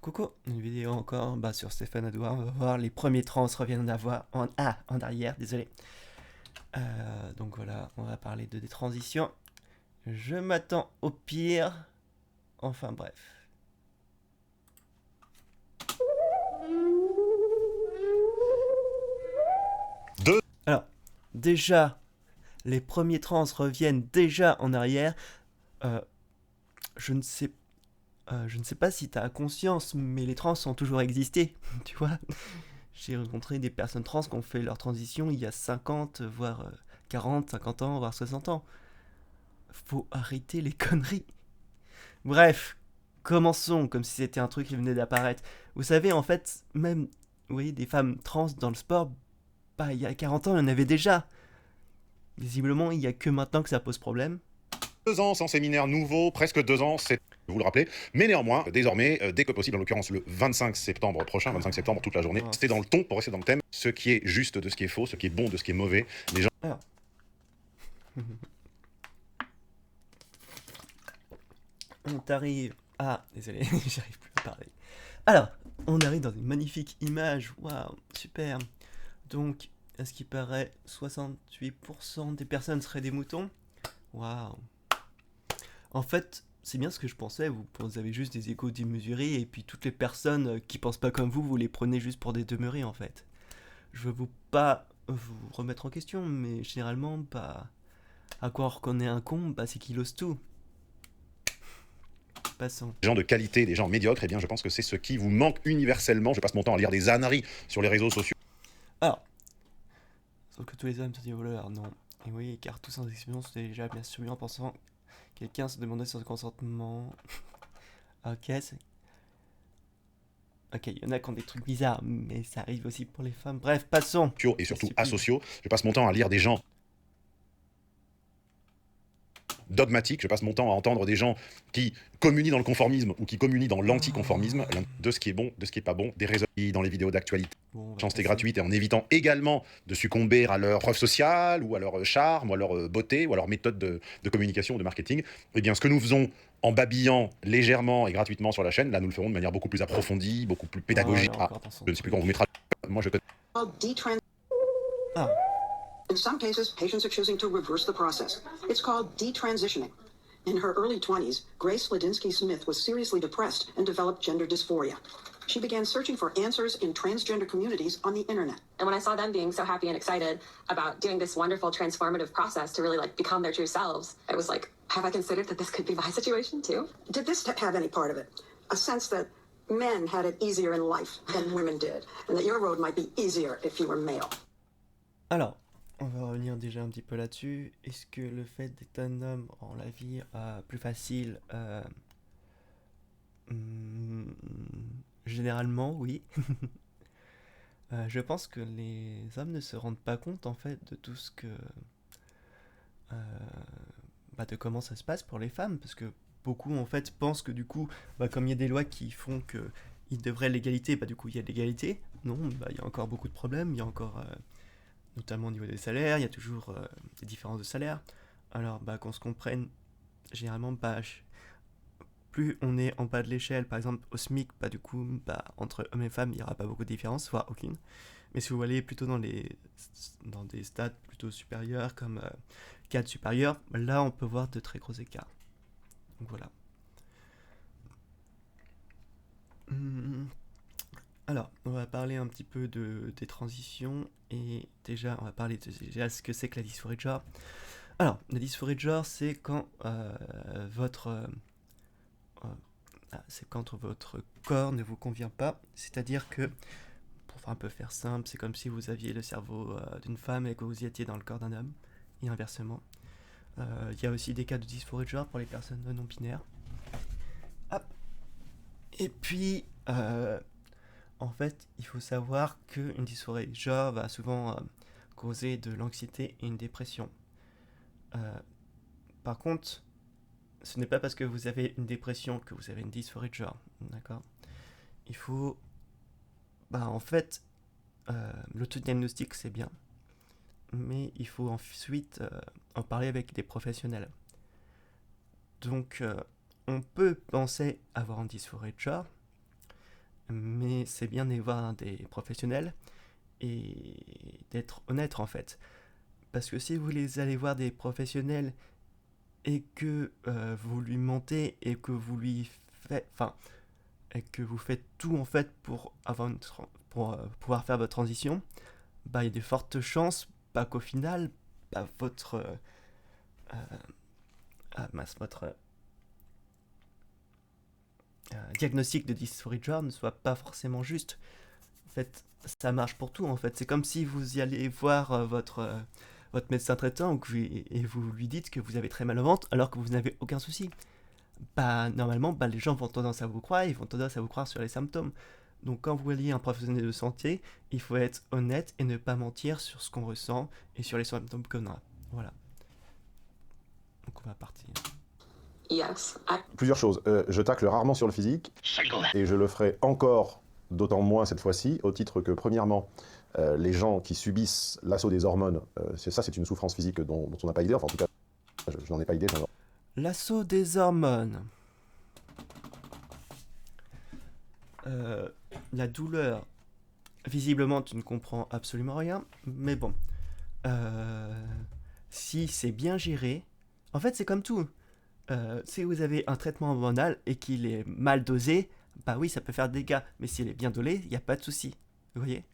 Coucou, une vidéo encore sur Stéphane Adoua. On va voir les premiers trans reviennent en arrière, désolé. Donc voilà, on va parler de des transitions. Je m'attends au pire. Enfin bref. Deux. Alors, déjà, les premiers trans reviennent déjà en arrière. Euh, je ne sais je ne sais pas si tu as conscience, mais les trans ont toujours existé, tu vois. J'ai rencontré des personnes trans qui ont fait leur transition il y a 50, voire 40, 50 ans, voire 60 ans. Faut arrêter les conneries. Bref, commençons comme si c'était un truc qui venait d'apparaître. Vous savez, en fait, même, vous voyez, des femmes trans dans le sport, bah, il y a 40 ans, il y en avait déjà. Visiblement, il n'y a que maintenant que ça pose problème. 2 ans sans séminaire nouveau, presque 2 ans, c'est vous le rappelez. Mais néanmoins, désormais, dès que possible, en l'occurrence le 25 septembre prochain, 25 septembre, toute la journée, Oh. c'est dans le ton, pour rester dans le thème, ce qui est juste de ce qui est faux, ce qui est bon de ce qui est mauvais. Les gens... Alors. On arrive. Ah, désolé, j'arrive plus à parler. Alors, on arrive dans une magnifique image. Waouh, super. Donc, à ce qui paraît, 68% des personnes seraient des moutons. Waouh. En fait, c'est bien ce que je pensais. Vous avez juste des égos démesurés et puis toutes les personnes qui pensent pas comme vous les prenez juste pour des demeurés en fait. Je veux pas vous remettre en question, mais généralement, bah, à quoi on reconnaît un con, bah, c'est qu'il ose tout. Passons. de qualité, des gens médiocres, eh bien je pense que c'est ce qui vous manque universellement. Je passe mon temps à lire des âneries sur les réseaux sociaux. Alors, sauf que tous les hommes sont des voleurs, non. Et oui, car tous sans exception sont déjà bien sûr en pensant quelqu'un se demandait son consentement. Ok, c'est. Ok, il y en a qui ont des trucs bizarres, mais ça arrive aussi pour les femmes. Bref, passons. Et surtout Stupide. asociaux. Je passe mon temps à lire des gens dogmatique, je passe mon temps à entendre des gens qui communient dans le conformisme ou qui communient dans l'anticonformisme, de ce qui est bon, de ce qui est pas bon, des raisons dans les vidéos d'actualité. Bon, on va Chanceté passer. gratuite et en évitant également de succomber à leur preuve sociale ou à leur charme ou à leur beauté ou à leur méthode de communication ou de marketing. Eh bien, ce que nous faisons en babillant légèrement et gratuitement sur la chaîne, là, nous le ferons de manière beaucoup plus approfondie, beaucoup plus Oh, il pédagogique. est Ah, encore dans son je ne sais plus truc. quand on vous mettra. Moi, je connais. Ah, In some cases, patients are choosing to reverse the process. It's called detransitioning. In her early 20s, Grace Ladinsky Smith was seriously depressed and developed gender dysphoria. She began searching for answers in transgender communities on the internet. And when I saw them being so happy and excited about doing this wonderful transformative process to really like become their true selves, I was like, have I considered that this could be my situation too? Did this have any part of it? A sense that men had it easier in life than women did, and that your road might be easier if you were male. alors, on va revenir déjà un petit peu là-dessus. Est-ce que le fait d'être un homme rend la vie plus facile hmm, généralement, oui. Je pense que les hommes ne se rendent pas compte en fait de tout ce que. euh, de comment ça se passe pour les femmes, parce que beaucoup en fait pensent que du coup, comme il y a des lois qui font que il devrait l'égalité, du coup il y a de l'égalité. Non, il y a encore beaucoup de problèmes, il y a encore, notamment au niveau des salaires, il y a toujours des différences de salaire. Alors, qu'on se comprenne, généralement, plus on est en bas de l'échelle, par exemple au SMIC, du coup, entre hommes et femmes, il n'y aura pas beaucoup de différence, voire aucune. Mais si vous allez plutôt dans des stades plutôt supérieurs, comme cadres supérieurs, là on peut voir de très gros écarts. Donc voilà. Alors, on va parler un petit peu des transitions, et déjà, on va parler de ce que c'est que la dysphorie de genre. Alors, la dysphorie de genre, c'est quand c'est quand votre corps ne vous convient pas, c'est-à-dire que, pour un peu faire simple, c'est comme si vous aviez le cerveau d'une femme et que vous y étiez dans le corps d'un homme, et inversement. Il y a aussi des cas de dysphorie de genre pour les personnes non binaires. Hop. Et puis, en fait, il faut savoir qu'une dysphorie de genre va souvent causer de l'anxiété et une dépression. Par contre, ce n'est pas parce que vous avez une dépression que vous avez une dysphorie de genre, d'accord? Il faut, en fait, l'autodiagnostic c'est bien, mais il faut ensuite en parler avec des professionnels. Donc, on peut penser avoir une dysphorie de genre, mais c'est bien d'aller voir des professionnels et d'être honnête en fait. Parce que si vous les allez voir des professionnels et que vous lui mentez et que vous lui faites, enfin, et que vous faites tout en fait pour pouvoir faire votre transition, bah il y a de fortes chances qu'au final, bah, votre diagnostic de dysphorie de genre ne soit pas forcément juste. En fait, ça marche pour tout en fait. C'est comme si vous y allez voir votre médecin traitant et vous lui dites que vous avez très mal au ventre alors que vous n'avez aucun souci. Bah normalement, bah, les gens vont tendance à vous croire, ils vont tendance à vous croire sur les symptômes. Donc quand vous voyez un professionnel de santé, il faut être honnête et ne pas mentir sur ce qu'on ressent et sur les symptômes qu'on a. Voilà. Donc on va partir. Yes. Plusieurs choses. Je tacle rarement sur le physique, et je le ferai encore d'autant moins cette fois-ci, au titre que, premièrement, les gens qui subissent l'assaut des hormones, c'est une souffrance physique dont on n'a pas idée, enfin en tout cas, je n'en ai pas idée. L'assaut des hormones. La douleur. Visiblement, tu ne comprends absolument rien, mais bon. Si c'est bien géré, en fait, c'est comme tout. Si vous avez un traitement hormonal et qu'il est mal dosé, bah oui, ça peut faire des dégâts. Mais s'il est bien dosé, il n'y a pas de souci. Vous voyez?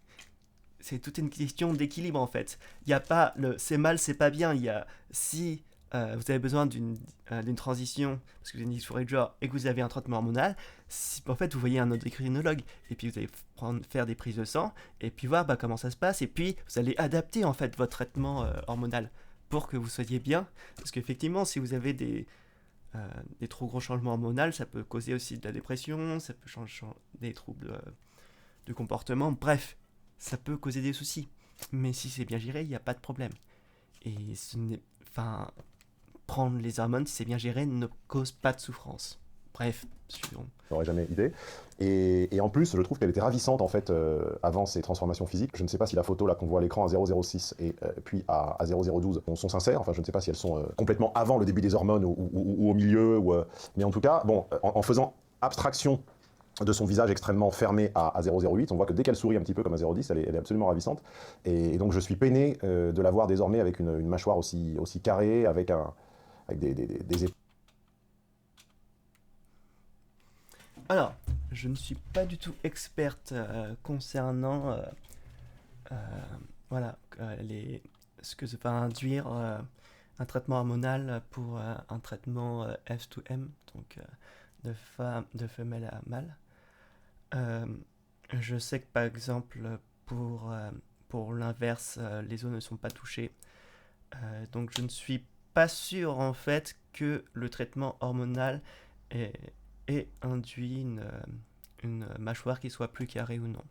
C'est toute une question d'équilibre en fait. Il n'y a pas le c'est mal, c'est pas bien. Il y a si vous avez besoin d'une transition parce que vous avez une dysphorie de genre et que vous avez un traitement hormonal, en fait vous voyez un endocrinologue et puis vous allez faire des prises de sang et puis voir bah, comment ça se passe et puis vous allez adapter en fait votre traitement hormonal pour que vous soyez bien parce qu'effectivement si vous avez des trop gros changements hormonaux, ça peut causer aussi de la dépression, ça peut changer des troubles de comportement, bref, ça peut causer des soucis. Mais si c'est bien géré, il n'y a pas de problème. Et enfin, prendre les hormones, si c'est bien géré, ne cause pas de souffrance. Bref, suivons. Je n'aurais jamais idée. Et en plus, je trouve qu'elle était ravissante en fait avant ces transformations physiques. Je ne sais pas si la photo là qu'on voit à l'écran à 006 et puis à 0012 sont sincères. Enfin, je ne sais pas si elles sont complètement avant le début des hormones ou au milieu. Mais en tout cas, bon, en faisant abstraction de son visage extrêmement fermé à 008, on voit que dès qu'elle sourit un petit peu comme à 010, elle est absolument ravissante. Et donc je suis peiné de la voir désormais avec une mâchoire aussi carrée, avec des épaules. Alors, je ne suis pas du tout experte concernant voilà, ce que ça va induire un traitement hormonal pour un traitement F2M, donc de femelle à mâle. Je sais que par exemple pour l'inverse, les os ne sont pas touchés. Donc je ne suis pas sûr en fait que le traitement hormonal ait, ait induit une mâchoire qui soit plus carrée ou non.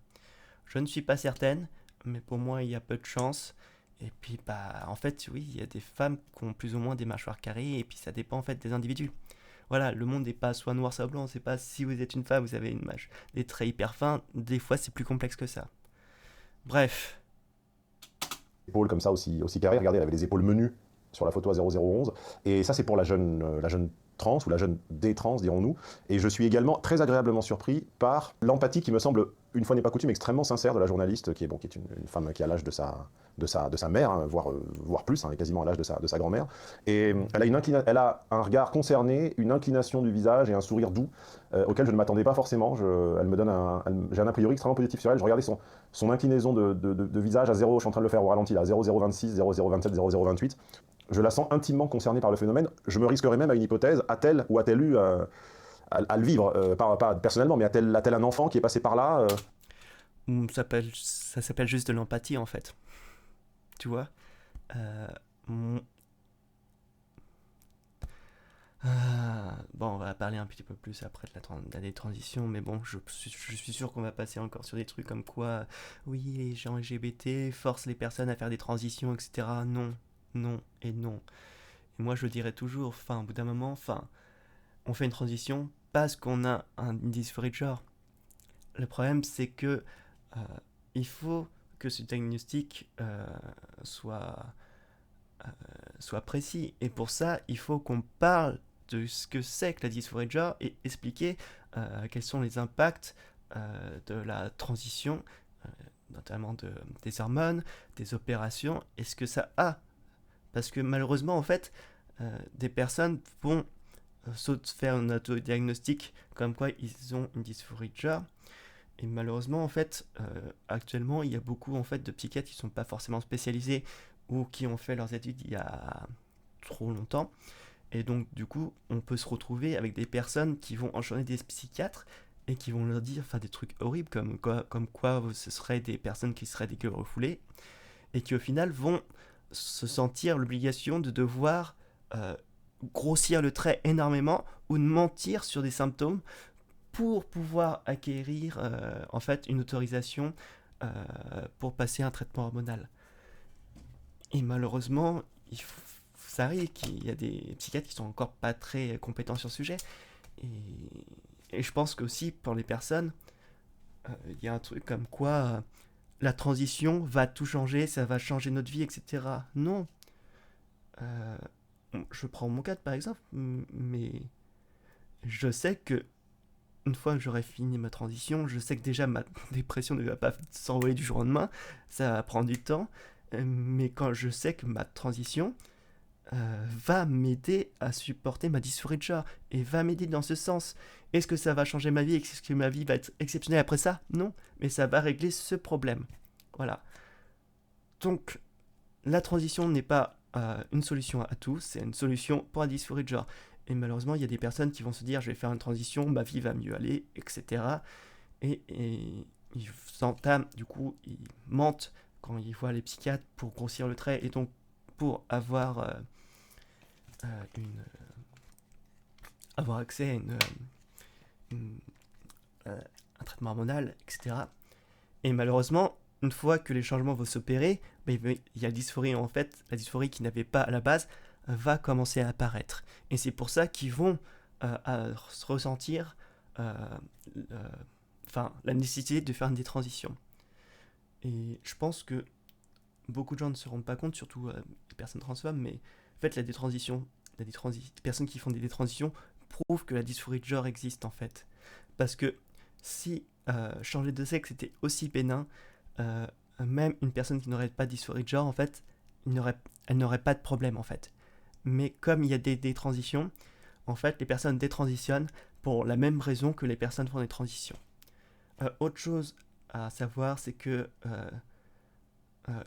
Je ne suis pas certaine, mais pour moi il y a peu de chance. Et puis bah en fait oui, il y a des femmes qui ont plus ou moins des mâchoires carrées et puis ça dépend en fait des individus. Voilà, le monde n'est pas soit noir soit blanc, c'est pas si vous êtes une femme, vous avez des traits hyper fins, des fois c'est plus complexe que ça. Bref. Épaules comme ça aussi carrées. Regardez, elle avait des épaules menues sur la photo à 0011. Et ça, c'est pour la jeune trans ou la jeune D-trans, dirons-nous. Et je suis également très agréablement surpris par l'empathie qui me semble, une fois n'est pas coutume, extrêmement sincère de la journaliste, qui est une femme qui a l'âge de sa mère, hein, voire plus, hein, quasiment à l'âge de sa grand-mère. Et elle a un regard concerné, une inclination du visage et un sourire doux auquel je ne m'attendais pas forcément. J'ai un a priori extrêmement positif sur elle. Je regardais son inclinaison de visage à 0, je suis en train de le faire au ralenti, là, 0026, 0027, 0028. Je la sens intimement concernée par le phénomène. Je me risquerais même à une hypothèse. A-t-elle ou a-t-elle eu à le vivre, pas personnellement, mais a-t-elle un enfant qui est passé par là Ça s'appelle juste de l'empathie en fait. Tu vois bon, on va parler un petit peu plus après de la transition, mais bon, je suis sûr qu'on va passer encore sur des trucs comme quoi, oui, les gens LGBT forcent les personnes à faire des transitions, etc. Non, non et non. Et moi, je le dirais toujours, enfin, au bout d'un moment, enfin, on fait une transition parce qu'on a une dysphorie de genre. Le problème, c'est que il faut que ce diagnostic soit précis. Et pour ça, il faut qu'on parle de ce que c'est que la dysphorie de genre et expliquer quels sont les impacts de la transition, notamment des hormones, des opérations, et ce que ça a. Parce que malheureusement, en fait, des personnes vont faire un autodiagnostic comme quoi ils ont une dysphorie de genre. Et malheureusement, en fait, actuellement, il y a beaucoup en fait, de psychiatres qui ne sont pas forcément spécialisés ou qui ont fait leurs études il y a trop longtemps. Et donc, du coup, on peut se retrouver avec des personnes qui vont enchaîner des psychiatres et qui vont leur dire des trucs horribles comme quoi ce seraient des personnes qui seraient des gueules refoulées et qui, au final, vont se sentir l'obligation de devoir grossir le trait énormément ou de mentir sur des symptômes pour pouvoir acquérir en fait une autorisation pour passer un traitement hormonal. Et malheureusement, ça arrive qu'il y a des psychiatres qui sont encore pas très compétents sur ce sujet. Et je pense qu'aussi pour les personnes, il y a un truc comme quoi la transition va tout changer, ça va changer notre vie, etc. Non. Je prends mon cas par exemple, mais je sais que une fois que j'aurai fini ma transition, je sais que déjà ma dépression ne va pas s'envoler du jour au lendemain, ça va prendre du temps, mais quand je sais que ma transition va m'aider à supporter ma dysphorie de genre et va m'aider dans ce sens. Est-ce que ça va changer ma vie? Est-ce que ma vie va être exceptionnelle après ça? Non, mais ça va régler ce problème. Voilà. Donc, la transition n'est pas une solution à tout, c'est une solution pour la dysphorie de genre. Et malheureusement, il y a des personnes qui vont se dire, je vais faire une transition, ma vie va mieux aller, etc. Et ils s'entament, du coup, ils mentent quand ils voient les psychiatres pour grossir le trait et donc pour avoir accès à un traitement hormonal, etc. Et malheureusement, une fois que les changements vont s'opérer, il y a la dysphorie en fait, la dysphorie qui n'avait pas à la base va commencer à apparaître. Et c'est pour ça qu'ils vont ressentir la nécessité de faire des transitions. Et je pense que beaucoup de gens ne se rendent pas compte, surtout les personnes transphobes, mais en fait, des personnes qui font des détransitions prouvent que la dysphorie de genre existe en fait. Parce que si changer de sexe était aussi bénin, même une personne qui n'aurait pas de dysphorie de genre, en fait, elle n'aurait pas de problème en fait. Mais comme il y a des détransitions, en fait, les personnes détransitionnent pour la même raison que les personnes font des transitions. Autre chose à savoir, c'est que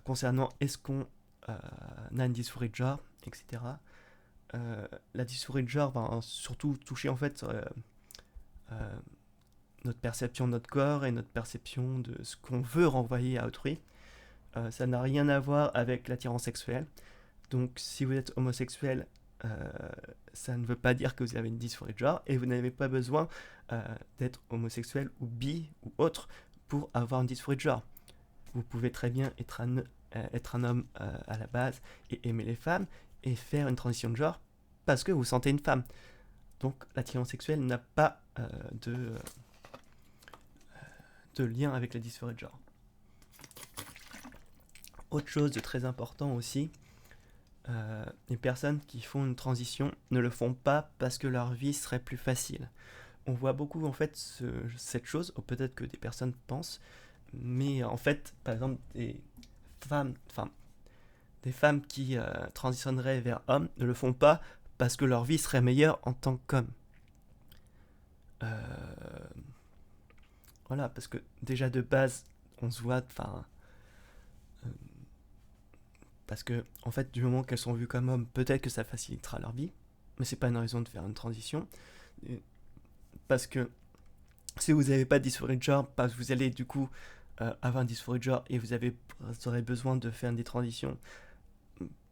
concernant est-ce qu'on a une dysphorie de genre, etc., la dysphorie de genre va surtout toucher en fait notre perception de notre corps et notre perception de ce qu'on veut renvoyer à autrui. Ça n'a rien à voir avec l'attirance sexuelle. Donc si vous êtes homosexuel, ça ne veut pas dire que vous avez une dysphorie de genre et vous n'avez pas besoin d'être homosexuel ou bi ou autre pour avoir une dysphorie de genre. Vous pouvez très bien être un homme à la base et aimer les femmes et faire une transition de genre parce que vous sentez une femme. Donc l'attirance sexuelle n'a pas de lien avec la dysphorie de genre. Autre chose de très important aussi, les personnes qui font une transition ne le font pas parce que leur vie serait plus facile. On voit beaucoup en fait cette chose, ou peut-être que des personnes pensent, mais en fait, par exemple, des femmes qui transitionneraient vers hommes ne le font pas parce que leur vie serait meilleure en tant qu'homme. Voilà, parce que déjà de base, on se voit, parce que en fait, du moment qu'elles sont vues comme hommes, peut-être que ça facilitera leur vie, mais c'est pas une raison de faire une transition. Parce que si vous n'avez pas de dysphorie de genre, vous allez du coup avoir une dysphorie de genre et vous aurez besoin de faire des transitions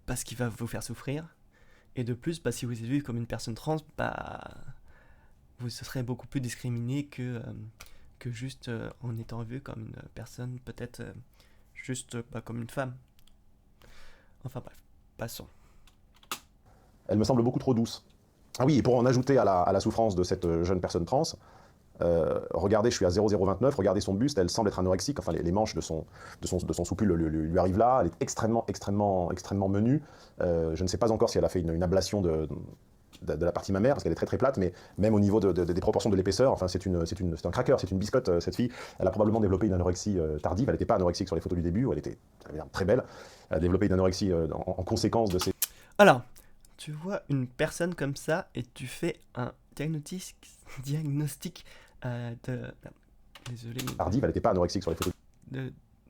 parce qu'il va vous faire souffrir. Et de plus, si vous êtes vu comme une personne trans, vous serez beaucoup plus discriminé que juste en étant vu comme une personne peut-être juste comme une femme. Enfin bref, passons. Elle me semble beaucoup trop douce. Ah oui, et pour en ajouter à la souffrance de cette jeune personne trans, regardez, je suis à 0,029, regardez son buste, elle semble être anorexique, enfin les manches de son soupul lui arrivent là, elle est extrêmement menue. Je ne sais pas encore si elle a fait une ablation de la partie mammaire, parce qu'elle est très très plate, mais même au niveau des proportions de l'épaisseur, enfin c'est un cracker, c'est une biscotte, cette fille. Elle a probablement développé une anorexie tardive, elle n'était pas anorexique sur les photos du début, où elle était très belle. Elle a développé une anorexie en conséquence de ces Alors, tu vois une personne comme ça et tu fais un diagnostic désolé, tardives, elle n'était pas anorexique sur les photos.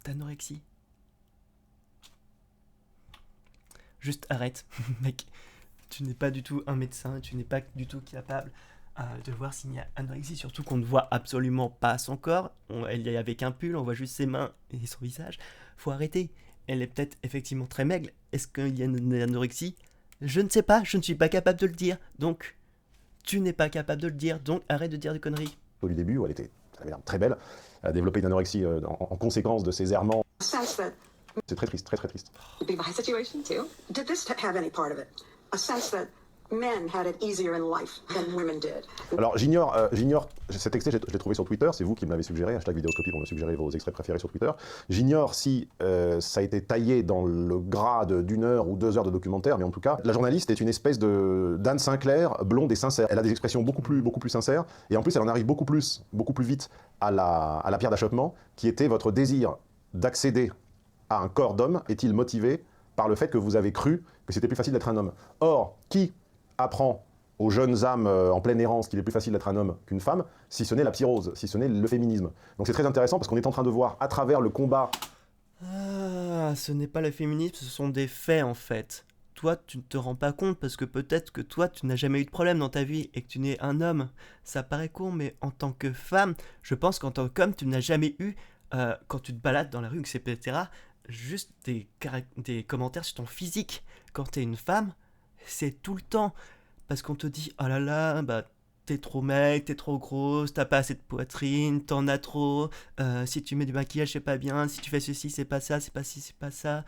d'anorexie. Juste arrête, mec. Tu n'es pas du tout un médecin, tu n'es pas du tout capable de voir s'il y a anorexie, surtout qu'on ne voit absolument pas son corps. Elle est avec un pull, on voit juste ses mains et son visage. Faut arrêter. Elle est peut-être effectivement très maigre. Est-ce qu'il y a une anorexie? Je ne sais pas, je ne suis pas capable de le dire. Donc, tu n'es pas capable de le dire, donc arrête de dire des conneries. Du début, où elle avait l'air très belle. Elle a développé une anorexie en conséquence de ses errements. Sense that C'est très triste, très très triste. Be my situation too. did this have any part of it? A sense that men had it easier in life than women did. Alors j'ignore, cet extrait, je l'ai trouvé sur Twitter, c'est vous qui me l'avez suggéré, #vidéoscopie pour me suggérer vos extraits préférés sur Twitter. J'ignore si ça a été taillé dans le grade d'1 heure ou 2 heures de documentaire, mais en tout cas, la journaliste est une espèce d'Anne Sinclair, blonde et sincère. Elle a des expressions beaucoup plus sincères, et en plus elle en arrive beaucoup plus vite à la pierre d'achoppement, qui était votre désir d'accéder à un corps d'homme est-il motivé par le fait que vous avez cru que c'était plus facile d'être un homme. Or, qui apprend aux jeunes âmes en pleine errance qu'il est plus facile d'être un homme qu'une femme, si ce n'est la psyrose, si ce n'est le féminisme. Donc c'est très intéressant parce qu'on est en train de voir à travers le combat... Ah, ce n'est pas le féminisme, ce sont des faits en fait. Toi, tu ne te rends pas compte parce que peut-être que toi, tu n'as jamais eu de problème dans ta vie et que tu n'es un homme. Ça paraît con, mais en tant que femme, je pense qu'en tant qu'homme, tu n'as jamais eu, quand tu te balades dans la rue, etc., juste des commentaires sur ton physique. Quand t'es une femme, c'est tout le temps. Parce qu'on te dit, oh là là, bah, t'es trop maigre, t'es trop grosse, t'as pas assez de poitrine, t'en as trop, si tu mets du maquillage, c'est pas bien, si tu fais ceci, c'est pas ça, c'est pas ci, c'est pas ça.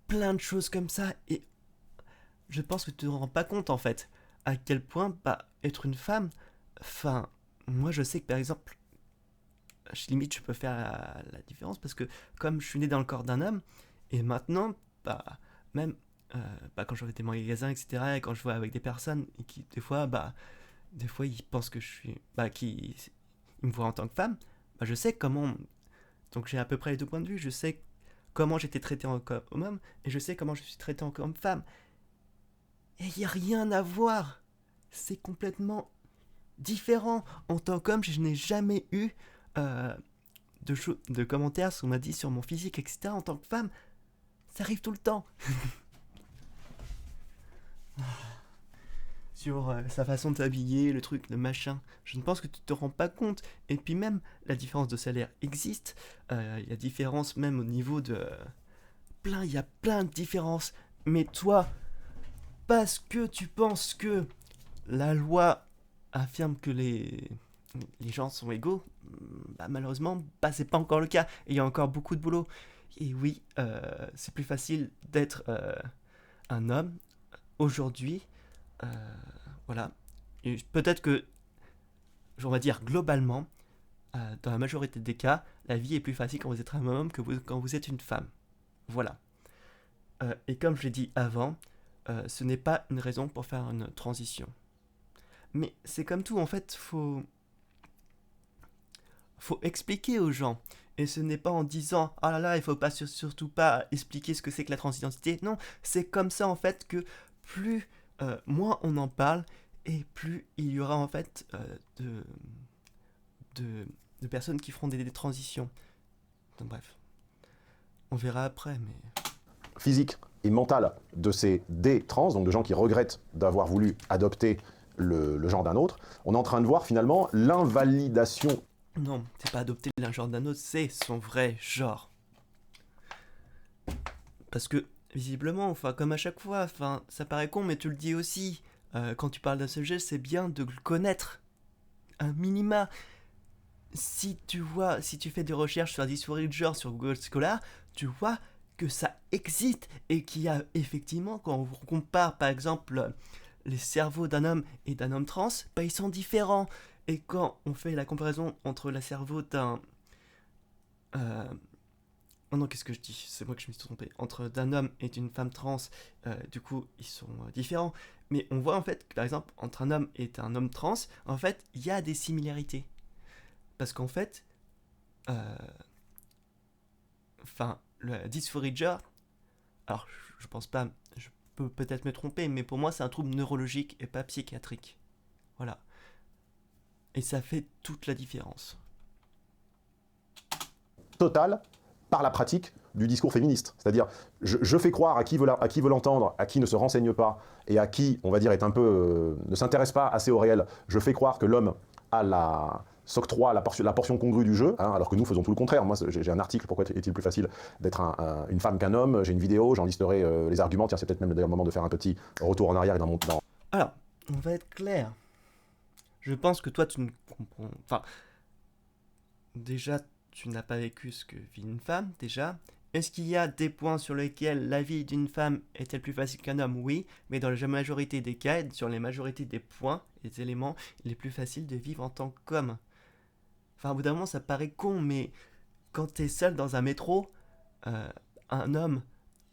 Plein de choses comme ça. Et je pense que tu te rends pas compte, en fait, à quel point, bah, être une femme, enfin, moi je sais que par exemple, limite je peux faire la différence parce que comme je suis né dans le corps d'un homme, et maintenant, bah, même bah, quand je vais dans les magasins, etc., et quand je vois avec des personnes et qui, des fois, ils pensent que je suis, ils me voient en tant que femme, bah, je sais comment, donc j'ai à peu près les deux points de vue, je sais comment j'étais traité comme homme, et je sais comment je suis traité comme femme. Et il n'y a rien à voir. C'est complètement différent. En tant qu'homme, je n'ai jamais eu de commentaires qu'on m'a dit sur mon physique, etc. En tant que femme, ça arrive tout le temps. Sur sa façon de s'habiller, le truc, le machin. Je ne pense que tu te rends pas compte. Et puis même, la différence de salaire existe. Il y a différence même au niveau de... Il y a plein de différences. Mais toi, parce que tu penses que la loi affirme que les gens sont égaux, bah malheureusement, bah c'est pas encore le cas. Et il y a encore beaucoup de boulot. Et oui, c'est plus facile d'être un homme aujourd'hui. Voilà. Et peut-être que, on va dire globalement, dans la majorité des cas, la vie est plus facile quand vous êtes un homme que quand vous êtes une femme. Voilà. Et comme je l'ai dit avant, ce n'est pas une raison pour faire une transition. Mais c'est comme tout, en fait, faut expliquer aux gens. Et ce n'est pas en disant « Ah là là, il faut pas surtout pas expliquer ce que c'est que la transidentité ». Non, c'est comme ça, en fait, que plus, moins on en parle, et plus il y aura, en fait, de personnes qui feront des transitions. Donc bref, on verra après, mais... physique et mentale de ces D-trans, donc de gens qui regrettent d'avoir voulu adopter le genre d'un autre, on est en train de voir finalement l'invalidation. Non, c'est pas adopter l'un genre d'un autre, c'est son vrai genre. Parce que, visiblement, enfin, comme à chaque fois, enfin, ça paraît con, mais tu le dis aussi, quand tu parles d'un sujet, c'est bien de le connaître. Un minima. Si tu fais des recherches sur la dysphorie de genre sur Google Scholar, tu vois que ça existe et qu'il y a effectivement, quand on compare par exemple les cerveaux d'un homme et d'un homme trans, bah, ils sont différents. Et quand on fait la comparaison entre le cerveau Oh non, qu'est-ce que je dis? C'est moi que je me suis trompé. Entre d'un homme et d'une femme trans, du coup, ils sont différents. Mais on voit en fait que, par exemple, entre un homme et un homme trans, en fait, il y a des similarités. Parce qu'en fait, le dysphorie de genre, alors je pense pas, je peux peut-être me tromper, mais pour moi, c'est un trouble neurologique et pas psychiatrique. Voilà. Et ça fait toute la différence. Total par la pratique du discours féministe. C'est-à-dire, je fais croire à qui veut l'entendre, à qui ne se renseigne pas, et à qui, on va dire, est un peu, ne s'intéresse pas assez au réel, je fais croire que l'homme s'octroie la portion congrue du jeu, hein, alors que nous faisons tout le contraire. Moi, j'ai un article, pourquoi est-il plus facile d'être une femme qu'un homme, j'ai une vidéo, j'en listerai les arguments, tiens, c'est peut-être même d'ailleurs le moment de faire un petit retour en arrière et dans mon temps. Alors, on va être clair. Je pense que toi, tu ne comprends... Enfin, déjà, tu n'as pas vécu ce que vit une femme, déjà. Est-ce qu'il y a des points sur lesquels la vie d'une femme est-elle plus facile qu'un homme? Oui, mais dans la majorité des cas, sur les majorités des points, des éléments, il est plus facile de vivre en tant qu'homme. Enfin, au bout d'un moment, ça paraît con, mais quand t'es seul dans un métro, un homme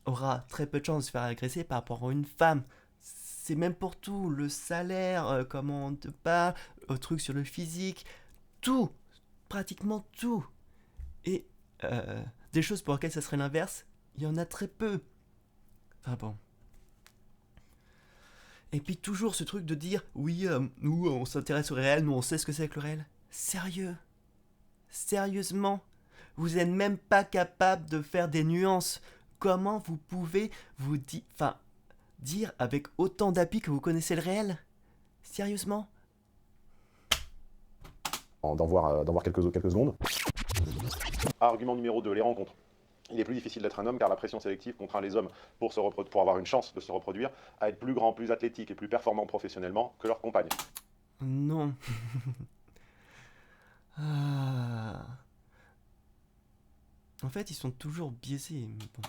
aura très peu de chances de se faire agresser par rapport à une femme. C'est même pour tout, le salaire, comment on te parle, truc sur le physique, tout, pratiquement tout. Et des choses pour lesquelles ça serait l'inverse, il y en a très peu. Enfin bon. Et puis toujours ce truc de dire, oui, nous on s'intéresse au réel, nous on sait ce que c'est que le réel. Sérieux? Sérieusement? Vous n'êtes même pas capable de faire des nuances. Comment vous pouvez vous dire avec autant d'appui que vous connaissez le réel? Sérieusement? D'en voir quelques secondes. Argument numéro 2, les rencontres. Il est plus difficile d'être un homme car la pression sélective contraint les hommes pour avoir une chance de se reproduire à être plus grands, plus athlétiques et plus performants professionnellement que leurs compagnes. Non. En fait, ils sont toujours biaisés. Mais bon.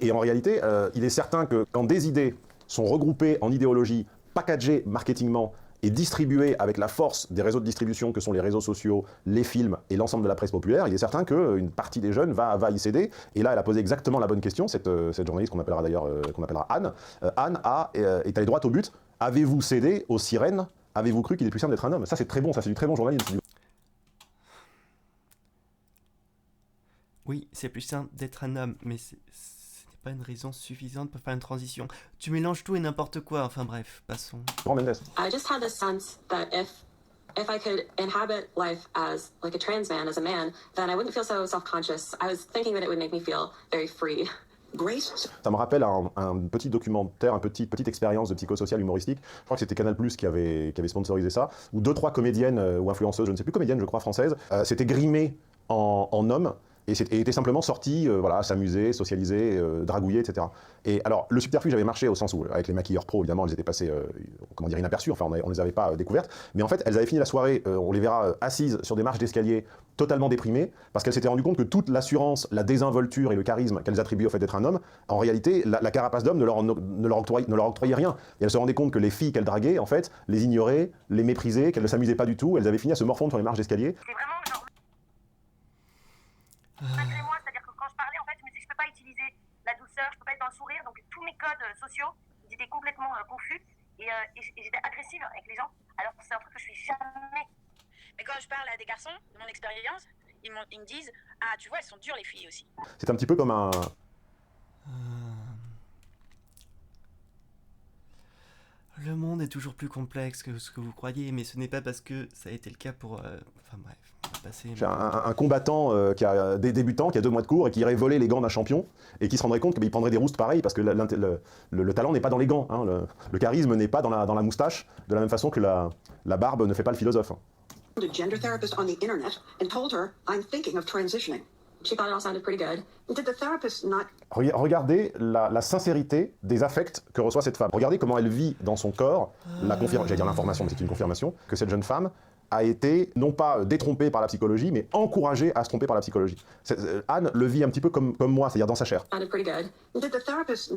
Et en réalité, il est certain que quand des idées sont regroupées en idéologie, packagées marketingement et distribuées avec la force des réseaux de distribution que sont les réseaux sociaux, les films et l'ensemble de la presse populaire, il est certain qu'une partie des jeunes va y céder. Et là, elle a posé exactement la bonne question, cette journaliste qu'on appellera d'ailleurs Anne. Anne est allée droit au but. Avez-vous cédé aux sirènes? Avez-vous cru qu'il est plus simple d'être un homme? Ça, c'est très bon, ça, c'est du très bon journalisme. Oui, c'est plus simple d'être un homme, mais ce n'est pas une raison suffisante pour faire une transition. Tu mélanges tout et n'importe quoi, enfin bref, passons. I just had this sense that if I could inhabit life as like a trans man, as a man, then I wouldn't feel so self-conscious. I was thinking that it would make me feel very free. Grace Ça me rappelle un petit documentaire, une petite expérience de psychosocial humoristique. Je crois que c'était Canal+ qui avait sponsorisé ça, où 2-3 comédiennes ou influenceuses, je ne sais plus, comédiennes, je crois, françaises, s'étaient grimées en hommes et étaient simplement sorties, s'amuser, socialiser, dragouiller, etc. Et alors, le subterfuge avait marché au sens où, avec les maquilleurs pro, évidemment, elles étaient passées, inaperçues, enfin, on les avait pas découvertes, mais en fait, elles avaient fini la soirée, on les verra assises sur des marches d'escalier, totalement déprimées, parce qu'elles s'étaient rendues compte que toute l'assurance, la désinvolture et le charisme qu'elles attribuaient au fait d'être un homme, en réalité, la carapace d'homme ne leur octroyait rien. Et elles se rendaient compte que les filles qu'elles draguaient, en fait, les ignoraient, les méprisaient, qu'elles ne s'amusaient pas du tout, elles avaient fini à se morfondre sur les marches d'escalier. C'est vraiment genre... Malgré moi, c'est-à-dire que quand je parlais, en fait, je me disais que je peux pas utiliser la douceur, je peux pas être dans le sourire, donc tous mes codes sociaux, ils étaient complètement confus et j'étais agressive avec les gens, alors que c'est un truc que je fais jamais. Mais quand je parle à des garçons, de mon expérience, ils me disent « Ah, tu vois, elles sont dures les filles aussi ». C'est un petit peu comme un... Le monde est toujours plus complexe que ce que vous croyez, mais ce n'est pas parce que ça a été le cas pour... Enfin bref, on va passer... Un combattant qui a des débutants, qui a 2 mois de cours et qui irait voler les gants d'un champion et qui se rendrait compte qu'il prendrait des roustes pareil parce que le talent n'est pas dans les gants, hein, le charisme n'est pas dans la moustache, de la même façon que la barbe ne fait pas le philosophe. A gender therapist on the internet and told her, I'm thinking of transitioning. She thought it all sounded pretty good. Did the therapist not Regardez la sincérité des affects que reçoit cette femme. Regardez comment elle vit dans son corps, j'allais dire l'information, mais c'est une confirmation, que cette jeune femme a été, non pas détrompée par la psychologie, mais encouragée à se tromper par la psychologie. Anne le vit un petit peu comme moi, c'est-à-dire dans sa chair. Sounded pretty good. did the therapist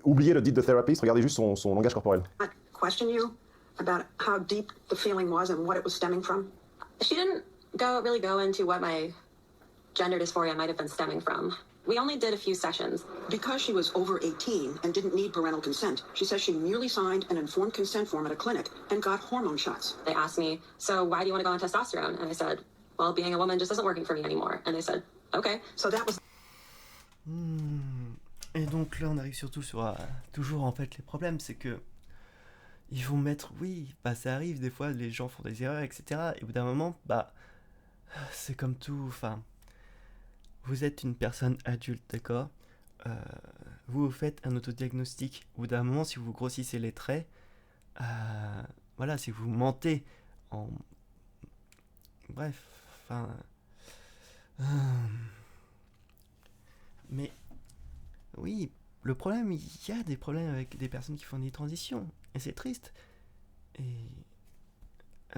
Oubliez le did the therapist, regardez juste son langage corporel. not question you about how deep the feeling was and what it was stemming from? She didn't really go into what my gender dysphoria might have been stemming from. We only did a few sessions. Because she was over 18 and didn't need parental consent, she says she merely signed an informed consent form at a clinic and got hormone shots. They asked me, so why do you want to go on testosterone? And I said, well, being a woman just isn't working for me anymore. And they said, okay. So that was Et donc là, on arrive surtout sur toujours en fait les problèmes, c'est que ils vont mettre, oui, bah ça arrive des fois, les gens font des erreurs, etc. Et au bout d'un moment, bah c'est comme tout, enfin, vous êtes une personne adulte, d'accord. Vous faites un autodiagnostic. Au bout d'un moment, si vous grossissez les traits, voilà, si vous mentez en... Bref, enfin... Mais, oui, le problème, il y a des problèmes avec des personnes qui font des transitions. Et c'est triste.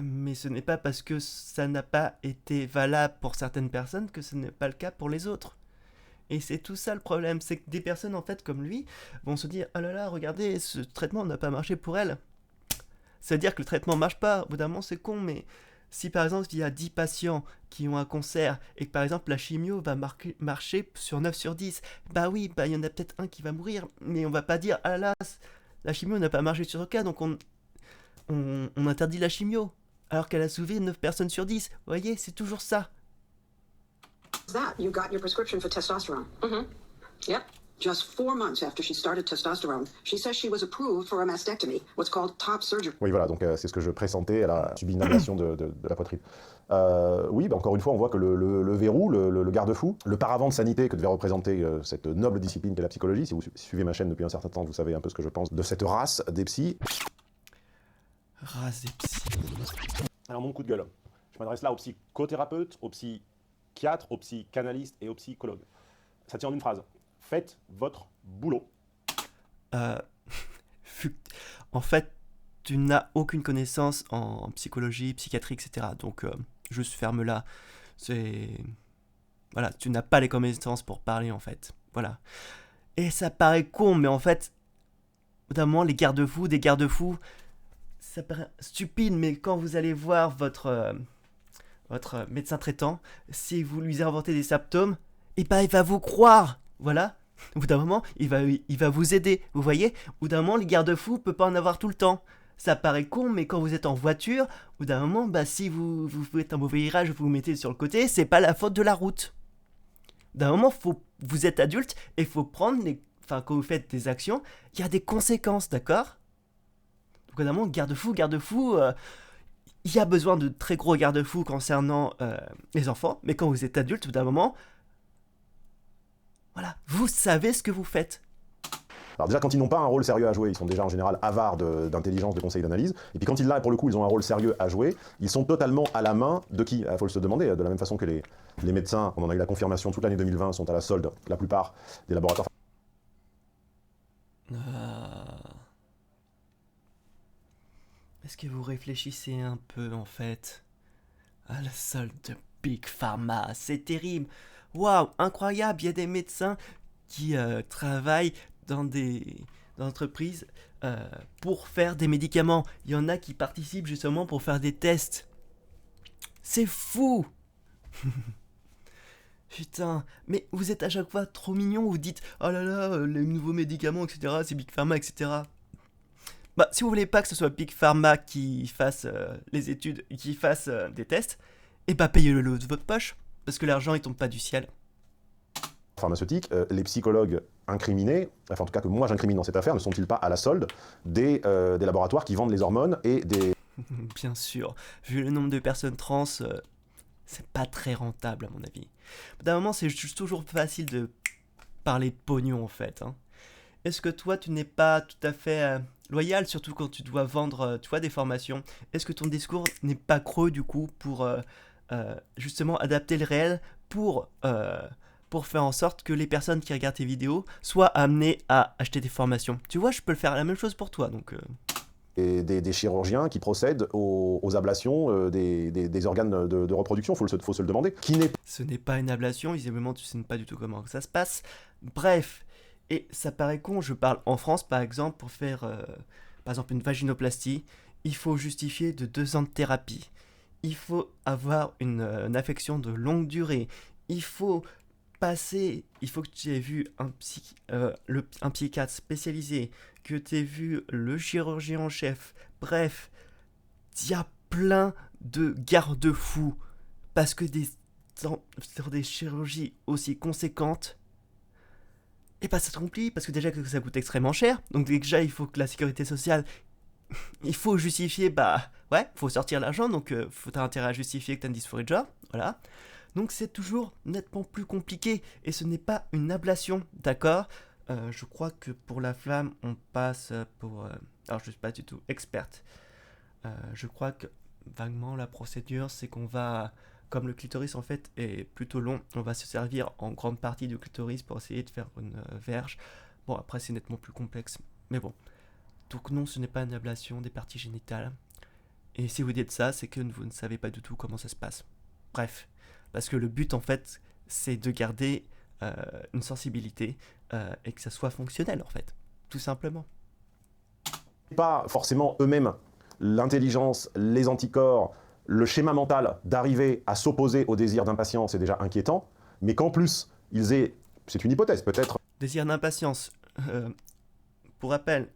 Mais ce n'est pas parce que ça n'a pas été valable pour certaines personnes que ce n'est pas le cas pour les autres. Et c'est tout ça le problème, c'est que des personnes en fait comme lui vont se dire « Oh là là, regardez, ce traitement n'a pas marché pour elle ». C'est-à-dire que le traitement marche pas, au bout d'un moment c'est con, mais si par exemple il y a 10 patients qui ont un cancer et que par exemple la chimio va marcher sur 9 sur 10, bah oui, bah il y en a peut-être un qui va mourir, mais on va pas dire « Ah là là, la chimio n'a pas marché sur ce cas, donc on interdit la chimio ». Alors qu'elle a sauvé 9 personnes sur 10. Vous voyez, c'est toujours ça. that you got your prescription for testosterone. Yep. Just 4 months after she started testosterone, she says she was approved for a mastectomy, what's called top surgery. Oui, voilà, donc c'est ce que je pressentais, elle a subi une ablation de la poitrine. Oui, bah, encore une fois, on voit que le verrou, le garde-fou, le paravent de sanité que devait représenter cette noble discipline qu'est la psychologie, si vous suivez ma chaîne depuis un certain temps, vous savez un peu ce que je pense de cette race des psys. Race des psys. Alors mon coup de gueule, je m'adresse là aux psychothérapeutes, aux psychiatres, aux psychanalystes et aux psychologues. Ça tient en une phrase. Faites votre boulot. En fait, tu n'as aucune connaissance en psychologie, psychiatrie, etc. Donc, juste ferme là. Voilà, tu n'as pas les connaissances pour parler, en fait. Voilà. Et ça paraît con, mais en fait, notamment les garde-fous, des garde-fous, ça paraît stupide, mais quand vous allez voir votre médecin traitant, si vous lui inventez des symptômes, et ben il va vous croire. Voilà. Au bout d'un moment, il va vous aider. Vous voyez, au bout d'un moment, les garde-fous ne peuvent pas en avoir tout le temps. Ça paraît con, mais quand vous êtes en voiture, au bout d'un moment, bah, si vous faites un mauvais virage, vous vous mettez sur le côté, c'est pas la faute de la route. D'un moment, vous êtes adulte et il faut prendre quand vous faites des actions, il y a des conséquences, d'accord ? Donc, évidemment, garde-fou, il y a besoin de très gros garde-fous concernant les enfants, mais quand vous êtes adulte, au bout d'un moment, voilà, vous savez ce que vous faites. Alors déjà, quand ils n'ont pas un rôle sérieux à jouer, ils sont déjà en général avares d'intelligence, de conseils, d'analyse. Et puis quand ils l'ont, pour le coup, ils ont un rôle sérieux à jouer, ils sont totalement à la main de qui ? Il faut se demander, de la même façon que les médecins, on en a eu la confirmation toute l'année 2020, sont à la solde, la plupart des laboratoires. Est-ce que vous réfléchissez un peu, en fait, à la solde de Big Pharma ? C'est terrible. Waouh, incroyable, il y a des médecins qui travaillent dans des entreprises pour faire des médicaments. Il y en a qui participent justement pour faire des tests. C'est fou. Putain, mais vous êtes à chaque fois trop mignons, vous dites « Oh là là, les nouveaux médicaments, etc., c'est Big Pharma, etc. » Bah, si vous voulez pas que ce soit Big Pharma qui fasse les études, qui fasse des tests, et bah payez-le de votre poche, parce que l'argent il tombe pas du ciel. Pharmaceutique, les psychologues incriminés, enfin en tout cas que moi j'incrimine dans cette affaire, ne sont-ils pas à la solde des laboratoires qui vendent les hormones et des... Bien sûr, vu le nombre de personnes trans, c'est pas très rentable à mon avis. D'un moment, c'est juste toujours facile de parler de pognon en fait. Hein. Est-ce que toi, tu n'es pas tout à fait loyal, surtout quand tu dois vendre, tu vois, des formations ? Est-ce que ton discours n'est pas creux du coup pour justement adapter le réel pour faire en sorte que les personnes qui regardent tes vidéos soient amenées à acheter des formations ? Tu vois, je peux le faire la même chose pour toi, donc... Et des chirurgiens qui procèdent aux ablations des organes de reproduction, faut se le demander. Ce n'est pas une ablation, visiblement tu sais pas du tout comment ça se passe. Bref, et ça paraît con, je parle en France par exemple, pour faire par exemple une vaginoplastie, il faut justifier de 2 ans de thérapie. Il faut avoir une affection de longue durée. Il faut il faut que tu aies vu un psychiatre spécialisé, que tu aies vu le chirurgien en chef. Bref, il y a plein de garde-fous. Parce que sur des chirurgies aussi conséquentes, et bah ça te remplit, parce que déjà que ça coûte extrêmement cher. Donc déjà, il faut que la sécurité sociale, il faut justifier, faut sortir l'argent, donc t'as intérêt à justifier que t'as une dysphorie de genre, voilà. Donc c'est toujours nettement plus compliqué, et ce n'est pas une ablation, d'accord. Je crois que pour la flamme, on passe pour... alors je suis pas du tout experte. Je crois que vaguement la procédure, c'est qu'on va... Comme le clitoris en fait est plutôt long, on va se servir en grande partie du clitoris pour essayer de faire une verge. Bon, après c'est nettement plus complexe, mais bon. Donc non, ce n'est pas une ablation des parties génitales. Et si vous dites ça, c'est que vous ne savez pas du tout comment ça se passe. Bref, parce que le but en fait, c'est de garder une sensibilité et que ça soit fonctionnel en fait, tout simplement. Pas forcément eux-mêmes l'intelligence, les anticorps, le schéma mental d'arriver à s'opposer au désir d'impatience, c'est déjà inquiétant, mais qu'en plus, ils aient, c'est une hypothèse peut-être... Désir d'impatience, pour rappel,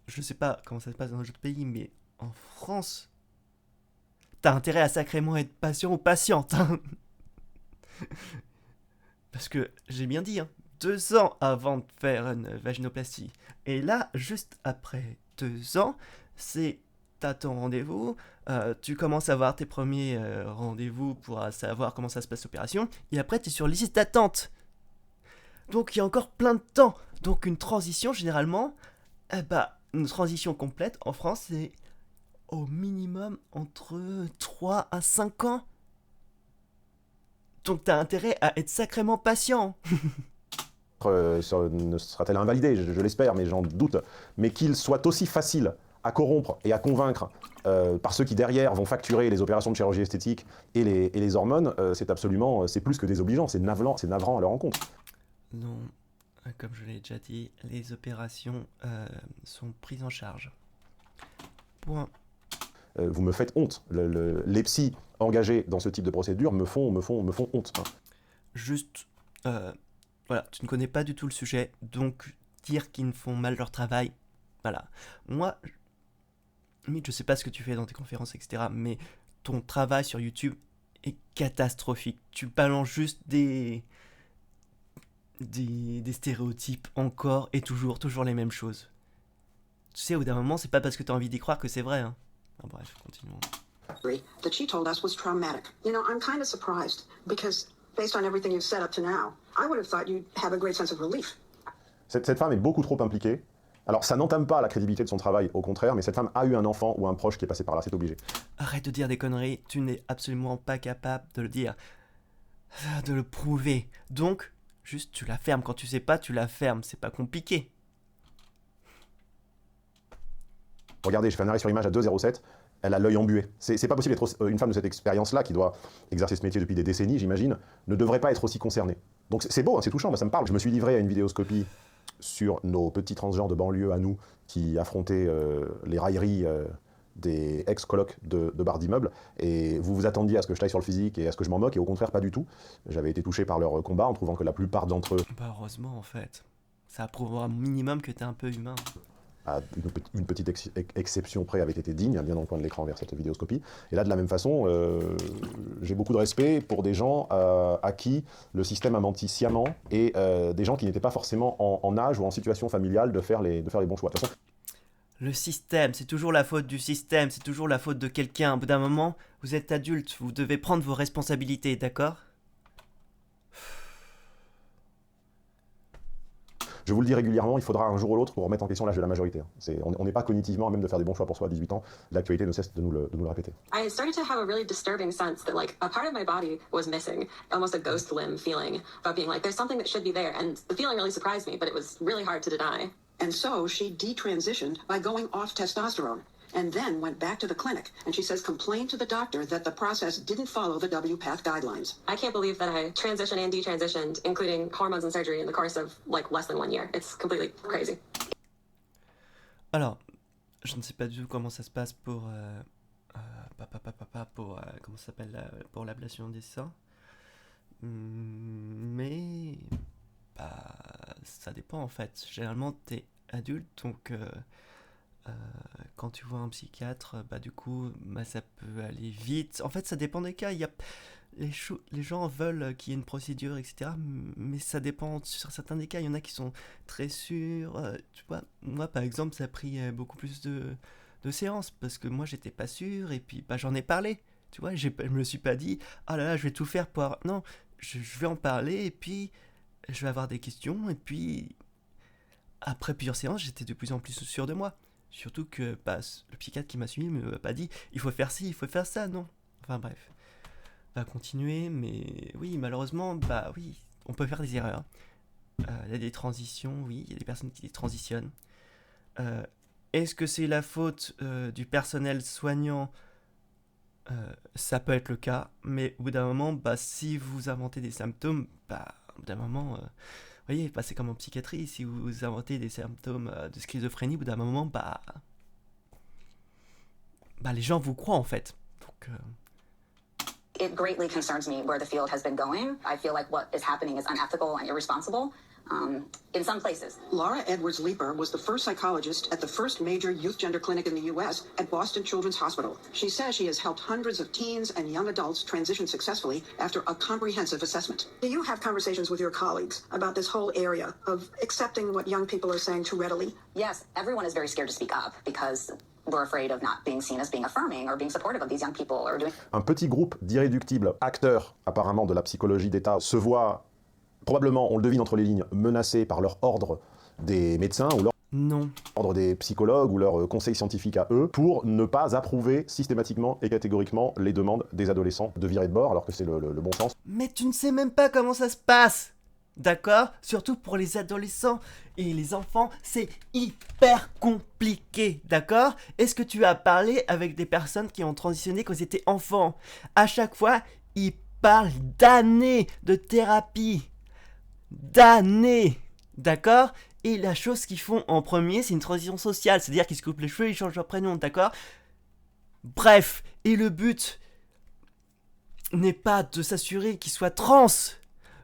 je sais pas comment ça se passe dans d'autres pays, mais en France, t'as intérêt à sacrément être patient ou patiente. Hein. Parce que, j'ai bien dit, 2 ans avant de faire une vaginoplastie. Et là, juste après 2 ans, t'as ton rendez-vous, tu commences à avoir tes premiers rendez-vous pour savoir comment ça se passe l'opération, et après t'es sur liste d'attente. Donc il y a encore plein de temps. Donc une transition, généralement, une transition complète en France, c'est au minimum entre 3 à 5 ans. Donc t'as intérêt à être sacrément patient. ne sera-t-elle invalidée, je l'espère, mais j'en doute, mais qu'il soit aussi facile à corrompre et à convaincre par ceux qui derrière vont facturer les opérations de chirurgie esthétique et les hormones, c'est plus que désobligeant, c'est navrant à leur encontre. Non, comme je l'ai déjà dit, les opérations sont prises en charge. Point. Vous me faites honte. Les psys engagés dans ce type de procédure me font honte. Hein. Juste, voilà, tu ne connais pas du tout le sujet, donc dire qu'ils ne font mal leur travail, voilà. Moi, je sais pas ce que tu fais dans tes conférences, etc., mais ton travail sur YouTube est catastrophique. Tu balances juste des stéréotypes encore et toujours les mêmes choses. Tu sais, au bout d'un moment, c'est pas parce que t'as envie d'y croire que c'est vrai. Hein. Ah, bref, continuons. That she told us was traumatic. You know, I'm kind of surprised because based on everything you've said up to now, I would have thought you'd have a great sense of relief. Cette femme est beaucoup trop impliquée. Alors, ça n'entame pas la crédibilité de son travail, au contraire, mais cette femme a eu un enfant ou un proche qui est passé par là, c'est obligé. Arrête de dire des conneries, tu n'es absolument pas capable de le dire, de le prouver. Donc, juste tu la fermes, quand tu sais pas, tu la fermes, c'est pas compliqué. Regardez, je fais un arrêt sur image à 2,07, elle a l'œil embué. C'est pas possible d'être une femme de cette expérience-là, qui doit exercer ce métier depuis des décennies, j'imagine, ne devrait pas être aussi concernée. Donc c'est beau, hein, c'est touchant, moi, ça me parle. Je me suis livré à une vidéoscopie sur nos petits transgenres de banlieue à nous, qui affrontaient les railleries des ex-colocs de barres d'immeubles, et vous vous attendiez à ce que je taille sur le physique et à ce que je m'en moque, et au contraire pas du tout. J'avais été touché par leur combat en trouvant que la plupart d'entre eux... Bah heureusement en fait, ça prouve un minimum que t'es un peu humain. À une petite exception près avait été digne, bien dans le coin de l'écran vers cette vidéoscopie. Et là, de la même façon, j'ai beaucoup de respect pour des gens à qui le système a menti sciemment, et des gens qui n'étaient pas forcément en âge ou en situation familiale de faire les bons choix. De toute façon, le système, c'est toujours la faute du système, c'est toujours la faute de quelqu'un. Au bout d'un moment, vous êtes adulte, vous devez prendre vos responsabilités, d'accord ? je vous le dis régulièrement, il faudra un jour ou l'autre pour remettre en question l'âge de la majorité. On n'est pas cognitivement à même de faire des bons choix pour soi à 18 ans. L'actualité ne cesse de nous le répéter. I started to have a really disturbing sense that like a part of my body was missing, almost a ghost limb feeling about being like there's something that should be there, and the feeling really surprised me, but it was really hard to deny. And so she detransitioned by going off testosterone and then went back to the clinic. And she says complained to the doctor that the process didn't follow the WPATH guidelines. I can't believe that I transitioned and detransitioned, including hormones and surgery, in the course of like less than 1 year. It's completely crazy. Alors, je ne sais pas du tout comment ça se passe pour comment ça s'appelle pour l'ablation des seins, Mais bah, ça dépend en fait. Généralement, t'es adulte, donc euh, quand tu vois un psychiatre, bah du coup, bah, ça peut aller vite. En fait, ça dépend des cas. Les gens veulent qu'il y ait une procédure, etc. Mais ça dépend sur certains des cas. Il y en a qui sont très sûrs. Tu vois, moi par exemple, ça a pris beaucoup plus de séances parce que moi j'étais pas sûr et puis bah, j'en ai parlé. Tu vois, je me suis pas dit, ah là là, je vais tout faire pour. Non, je vais en parler et puis je vais avoir des questions et puis après plusieurs séances, j'étais de plus en plus sûr de moi. Surtout que bah, le psychiatre qui m'a suivi ne m'a pas dit il faut faire ci, il faut faire ça, non. Enfin bref, va continuer, mais oui, malheureusement, bah oui, on peut faire des erreurs. Il y a des transitions, oui, il y a des personnes qui transitionnent. Euh, Est-ce que c'est la faute du personnel soignant? Ça peut être le cas, mais au bout d'un moment, bah, si vous inventez des symptômes, bah, au bout d'un moment, vous voyez, bah, c'est comme en psychiatrie, si vous inventez des symptômes de schizophrénie, au bout d'un moment, bah, les gens vous croient en fait. Donc, It greatly concerns me where the field has been going. I feel like what is happening is unethical and irresponsible in some places. Laura Edwards Leeper was the first psychologist at the first major youth gender clinic in the U.S. at Boston Children's Hospital. She says she has helped hundreds of teens and young adults transition successfully after a comprehensive assessment. Do you have conversations with your colleagues about this whole area of accepting what young people are saying too readily? Yes, everyone is very scared to speak up because we're afraid of not being seen as being affirming or being supportive of these young people or doing. Un petit groupe d'irréductibles acteurs, apparemment de la psychologie d'État, se voit probablement, on le devine entre les lignes, menacés par leur ordre des médecins ou leur non. ordre des psychologues ou leur conseil scientifique à eux pour ne pas approuver systématiquement et catégoriquement les demandes des adolescents de virer de bord alors que c'est le bon sens. Mais tu ne sais même pas comment ça se passe, d'accord? Surtout pour les adolescents et les enfants, c'est hyper compliqué, d'accord? Est-ce que tu as parlé avec des personnes qui ont transitionné quand ils étaient enfants? À chaque fois, ils parlent d'années de thérapie. D'années, d'accord? Et la chose qu'ils font en premier, c'est une transition sociale, c'est-à-dire qu'ils se coupent les cheveux, ils changent leur prénom, d'accord? Bref, et le but n'est pas de s'assurer qu'ils soient trans.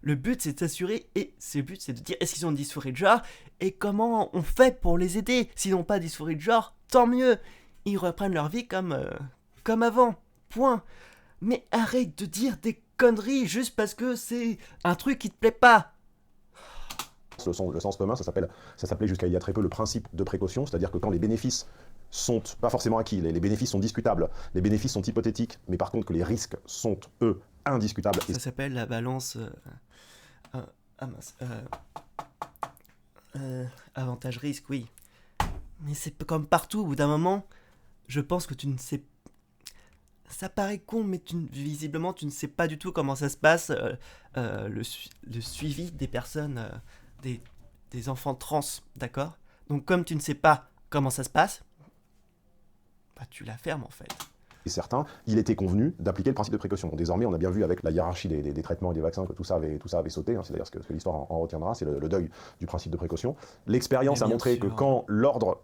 Le but, c'est de s'assurer, et le but, c'est de dire est-ce qu'ils ont une dysphorie de genre, et comment on fait pour les aider. S'ils n'ont pas de dysphorie de genre, tant mieux. Ils reprennent leur vie comme avant, point. Mais arrête de dire des conneries juste parce que c'est un truc qui te plaît pas. Le sens commun, ça s'appelait jusqu'à il y a très peu le principe de précaution, c'est-à-dire que quand les bénéfices sont pas forcément acquis, les bénéfices sont discutables, les bénéfices sont hypothétiques, mais par contre que les risques sont, eux, indiscutables. Ça s'appelle la balance... avantage-risque, oui. Mais c'est comme partout, au bout d'un moment, je pense que tu ne sais... Ça paraît con, mais visiblement, tu ne sais pas du tout comment ça se passe, le suivi des personnes... des enfants trans, d'accord? Donc comme tu ne sais pas comment ça se passe, bah tu la fermes en fait. Et certains, il était convenu d'appliquer le principe de précaution. Désormais, on a bien vu avec la hiérarchie des traitements et des vaccins que tout ça avait sauté. C'est d'ailleurs ce que l'histoire en retiendra, c'est le deuil du principe de précaution. L'expérience a montré que quand l'ordre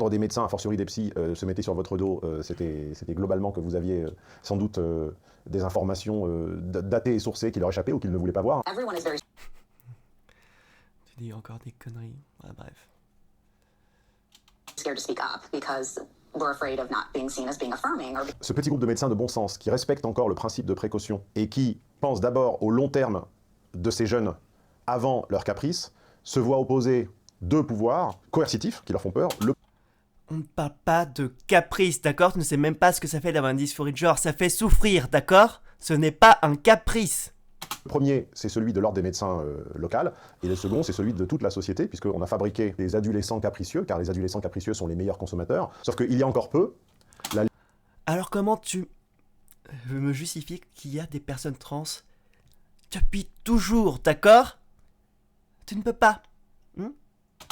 des médecins, a fortiori des psys, se mettait sur votre dos, c'était globalement que vous aviez sans doute des informations datées et sourcées qui leur échappaient ou qu'ils ne voulaient pas voir. Everyone is very Tu dis encore des conneries. Ouais, bref. scared to speak up because we're afraid of not being seen as being affirming or. Ce petit groupe de médecins de bon sens qui respectent encore le principe de précaution et qui pensent d'abord au long terme de ces jeunes avant leur caprice, se voient opposer deux pouvoirs coercitifs qui leur font peur. On ne parle pas de caprice, d'accord? Tu ne sais même pas ce que ça fait d'avoir une dysphorie de genre. Ça fait souffrir, d'accord? Ce n'est pas un caprice. Le premier, c'est celui de l'ordre des médecins local, et le second, c'est celui de toute la société, puisqu'on a fabriqué des adolescents capricieux, car les adolescents capricieux sont les meilleurs consommateurs. Sauf qu'il y a encore peu... Alors comment tu me justifies qu'il y a des personnes trans depuis toujours, d'accord? Tu ne peux pas.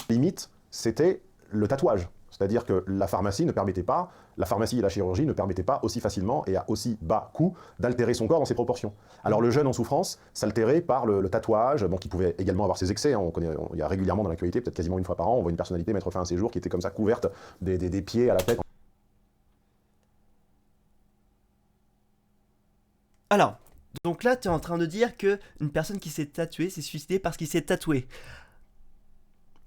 Limite, c'était le tatouage. C'est-à-dire que la pharmacie et la chirurgie ne permettaient pas aussi facilement et à aussi bas coût d'altérer son corps dans ses proportions. Alors le jeune en souffrance s'altérait par le tatouage, bon, qui pouvait également avoir ses excès. Il y a régulièrement dans l'actualité, peut-être quasiment une fois par an, on voit une personnalité mettre fin à ses jours qui était comme ça couverte des pieds à la tête. Alors, Donc là, tu es en train de dire que une personne qui s'est tatouée s'est suicidée parce qu'il s'est tatoué.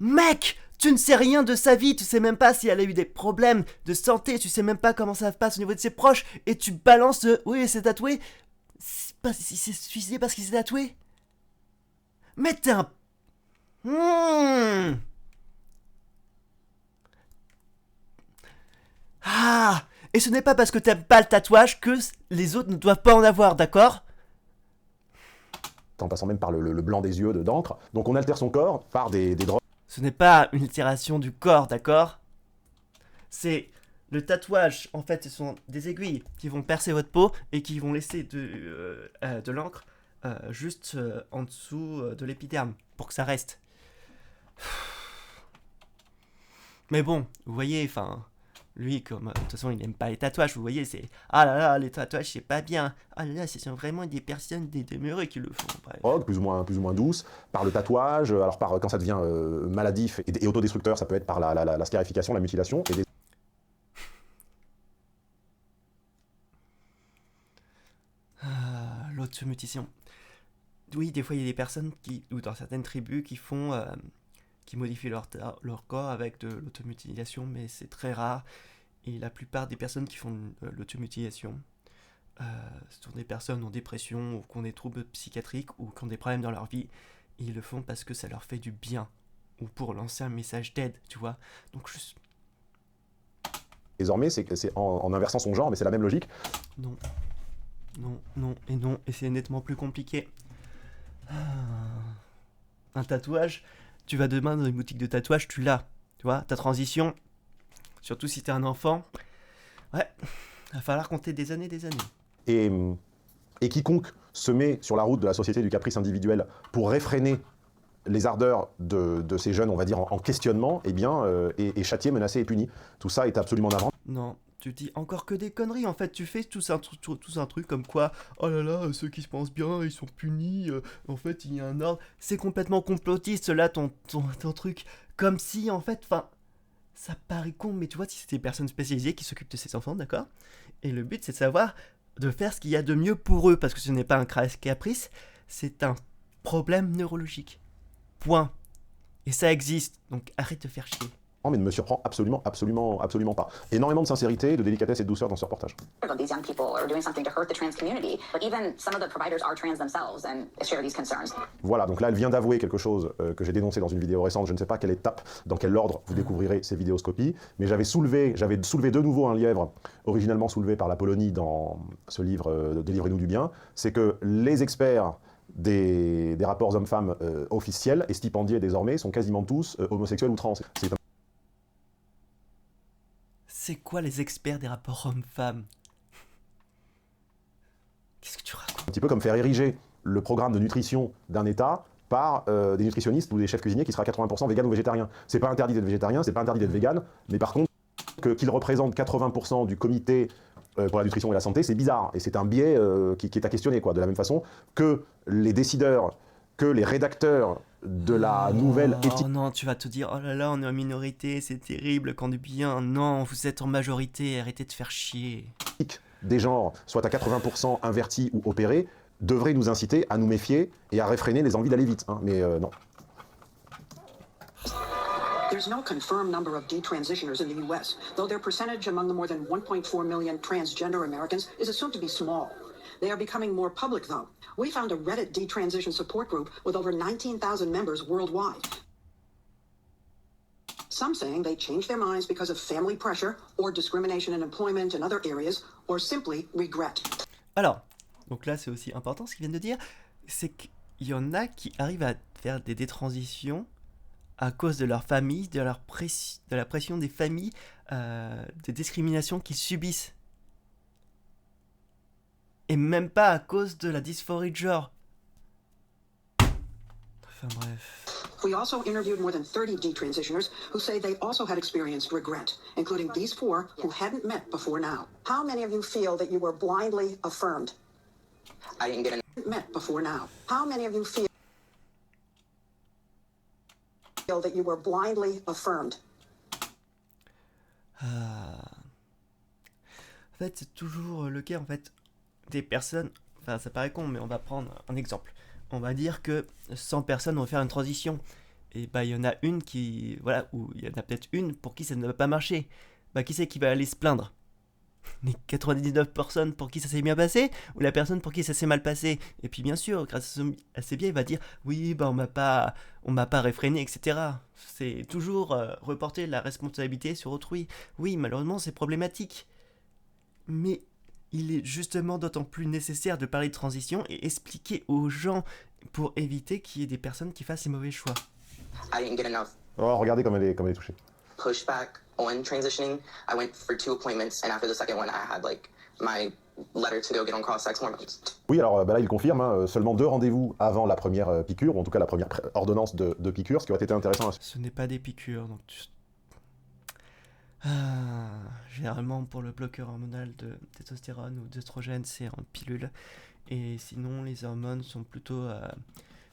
Mec, tu ne sais rien de sa vie, tu sais même pas si elle a eu des problèmes de santé, tu sais même pas comment ça se passe au niveau de ses proches, et tu balances oui, il s'est tatoué. Il s'est suicidé parce qu'il s'est tatoué. Mais t'es un... Ah. Et ce n'est pas parce que t'aimes pas le tatouage que les autres ne doivent pas en avoir, d'accord? En passant même par le blanc des yeux d'encre. Donc on altère son corps par des drogues. Ce n'est pas une altération du corps, d'accord? C'est le tatouage, en fait, ce sont des aiguilles qui vont percer votre peau et qui vont laisser de l'encre juste en dessous de l'épiderme pour que ça reste. Mais bon, vous voyez, enfin, lui, comme de toute façon, il n'aime pas les tatouages, vous voyez, c'est ah là là, les tatouages, c'est pas bien. Ah là là, ce sont vraiment des personnes des demeurés qui le font. Bref. Drogue plus ou moins douce, par le tatouage, alors quand ça devient maladif et autodestructeur, ça peut être par la scarification, la mutilation, et des... L'automutilation. Oui, des fois, il y a des personnes ou dans certaines tribus qui modifient leur corps avec de l'automutilation, mais c'est très rare. Et la plupart des personnes qui font l'automutilation sont des personnes en dépression ou qui ont des troubles psychiatriques ou qui ont des problèmes dans leur vie. Et ils le font parce que ça leur fait du bien ou pour lancer un message d'aide, tu vois. Donc juste... Désormais, c'est en inversant son genre, mais c'est la même logique. Non, et c'est nettement plus compliqué. Un tatouage, tu vas demain dans une boutique de tatouage, tu l'as, tu vois, ta transition, surtout si t'es un enfant, ouais, va falloir compter des années. Et quiconque se met sur la route de la société du caprice individuel pour réfréner les ardeurs de ces jeunes, on va dire, en questionnement, eh bien, est châtié, menacé et puni. Tout ça est absolument navrant. Non, tu dis encore que des conneries, en fait, tu fais tout un truc comme quoi, oh là là, ceux qui se pensent bien, ils sont punis, en fait, il y a un ordre. C'est complètement complotiste, là, ton truc, comme si, en fait, enfin, ça paraît con, mais tu vois, si c'est des personnes spécialisées qui s'occupent de ces enfants, d'accord? Et le but, c'est de savoir, de faire ce qu'il y a de mieux pour eux, parce que ce n'est pas un caprice, c'est un problème neurologique. Point. Et ça existe, donc arrête de faire chier. Mais ne me surprend absolument pas. Énormément de sincérité, de délicatesse et de douceur dans ce reportage. These young people are doing something to hurt the trans community, but even some of the providers are trans themselves and share these concerns. Voilà, donc là, elle vient d'avouer quelque chose que j'ai dénoncé dans une vidéo récente. Je ne sais pas quelle étape, dans quel ordre vous découvrirez ces vidéoscopies, mais j'avais soulevé de nouveau un lièvre, originellement soulevé par la Polonie dans ce livre Délivrez-nous du bien. C'est que les experts des rapports hommes-femmes officiels et stipendiés désormais sont quasiment tous homosexuels ou trans. C'est quoi les experts des rapports hommes-femmes? Qu'est-ce que tu racontes? Un petit peu comme faire ériger le programme de nutrition d'un État par des nutritionnistes ou des chefs cuisiniers qui sera 80% vegan ou végétarien. C'est pas interdit d'être végétarien, c'est pas interdit d'être vegan, mais par contre, qu'ils représentent 80% du comité pour la nutrition et la santé, c'est bizarre. Et c'est un biais qui est à questionner, quoi. De la même façon que les décideurs, que les rédacteurs de la nouvelle éthique. Oh non, tu vas te dire, oh là là, on est en minorité, c'est terrible, quand du bien. Non, vous êtes en majorité, arrêtez de faire chier. Des genres, soit à 80% invertis ou opérés, devraient nous inciter à nous méfier et à réfréner les envies d'aller vite. Hein. Mais non. There's no confirmed number of detransitioners in the US, though their percentage among the more than 1.4 million transgender Americans is assumed to be small. They are becoming more public, though. We found a Reddit detransition support group with over 19,000 members worldwide. Some saying they changed their minds because of family pressure or discrimination in employment and other areas, or simply regret. Alors, donc là c'est aussi important ce qu'ils viennent de dire, c'est qu'il y en a qui arrivent à faire des détransitions à cause de leur famille, de la pression des familles, des discriminations qu'ils subissent. Et même pas à cause de la dysphorie de genre. Enfin bref. We also interviewed more than 30 detransitioners who say they also had experienced regret, including these 4 who hadn't met before now. How many of you feel that you were blindly affirmed? I didn't get Met before now. How many of you feel that you were blindly affirmed? En fait, c'est toujours le cas, en fait. Des personnes enfin ça paraît con, mais on va prendre un exemple. On va dire que 100 personnes vont faire une transition. Et bah il y en a une qui, voilà, ou il y en a peut-être une pour qui ça ne va pas marcher. Bah qui c'est qui va aller se plaindre? Les 99 personnes pour qui ça s'est bien passé, ou la personne pour qui ça s'est mal passé? Et puis bien sûr, grâce à ces biais, il va dire oui, bah on m'a pas réfréné, etc. C'est toujours reporter la responsabilité sur autrui. Oui, malheureusement, c'est problématique. Mais il est justement d'autant plus nécessaire de parler de transition et expliquer aux gens pour éviter qu'il y ait des personnes qui fassent ces mauvais choix. I didn't get enough Oh, regardez comme elle est touchée. pushback on transitioning. I went for 2 appointments, and after the second one, I had like my letter to go get on cross-sex hormones. Oui, alors bah là, il confirme, hein, seulement 2 rendez-vous avant la première piqûre, ou en tout cas la première ordonnance de piqûre, ce qui aurait été intéressant. Ce n'est pas des piqûres, donc généralement pour le bloqueur hormonal de testostérone ou d'œstrogène, c'est en pilule. Et sinon, les hormones sont plutôt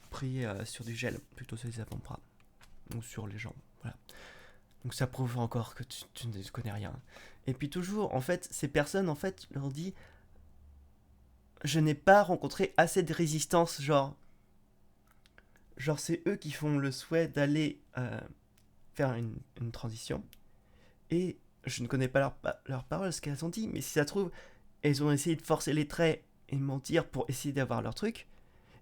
pris sur du gel, plutôt sur les avant-bras, ou sur les jambes. Voilà. Donc ça prouve encore que tu ne connais rien. Et puis toujours, en fait, ces personnes, en fait, leur dit, je n'ai pas rencontré assez de résistance, genre c'est eux qui font le souhait d'aller faire une transition. Et je ne connais pas leurs paroles, ce qu'elles ont dit, mais si ça se trouve, elles ont essayé de forcer les traits et mentir pour essayer d'avoir leur truc.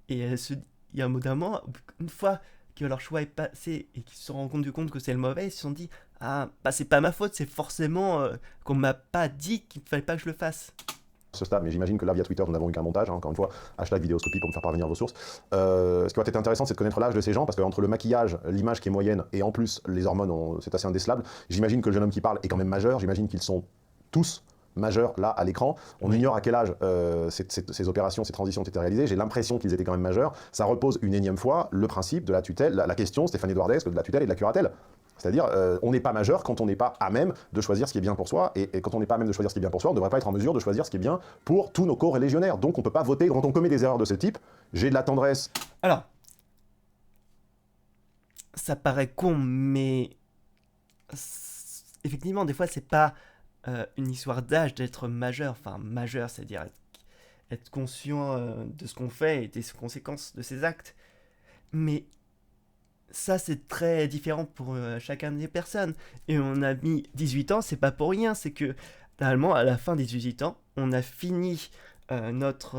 Et il y a un mot d'un moment, une fois que leur choix est passé et qu'ils se sont rendus compte que c'est le mauvais, ils se sont dit, ah, bah c'est pas ma faute, c'est forcément qu'on m'a pas dit qu'il ne fallait pas que je le fasse. Ce stade, mais j'imagine que là, via Twitter, nous n'avons eu qu'un montage, hein, encore une fois, #vidéoscopie pour me faire parvenir vos sources. Ce qui va être intéressant, c'est de connaître l'âge de ces gens, parce qu'entre le maquillage, l'image qui est moyenne, et en plus, les hormones, c'est assez indécelable. J'imagine que le jeune homme qui parle est quand même majeur, j'imagine qu'ils sont tous majeurs, là, à l'écran. On ignore à quel âge ces opérations, ces transitions ont été réalisées. J'ai l'impression qu'ils étaient quand même majeurs. Ça repose une énième fois le principe de la tutelle, la question, Stéphane Edouardesque, de la tutelle et de la curatelle. C'est-à-dire, on n'est pas majeur quand on n'est pas à même de choisir ce qui est bien pour soi, et quand on n'est pas à même de choisir ce qui est bien pour soi, on ne devrait pas être en mesure de choisir ce qui est bien pour tous nos co-religionnaires. Donc on ne peut pas voter. Quand on commet des erreurs de ce type, j'ai de la tendresse. Alors, ça paraît con, mais effectivement, des fois, c'est pas une histoire d'âge d'être majeur. Enfin, majeur, c'est-à-dire être conscient de ce qu'on fait et des conséquences de ses actes. Mais ça, c'est très différent pour chacun des personnes. Et on a mis 18 ans, c'est pas pour rien. C'est que, normalement, à la fin des 18 ans, on a fini notre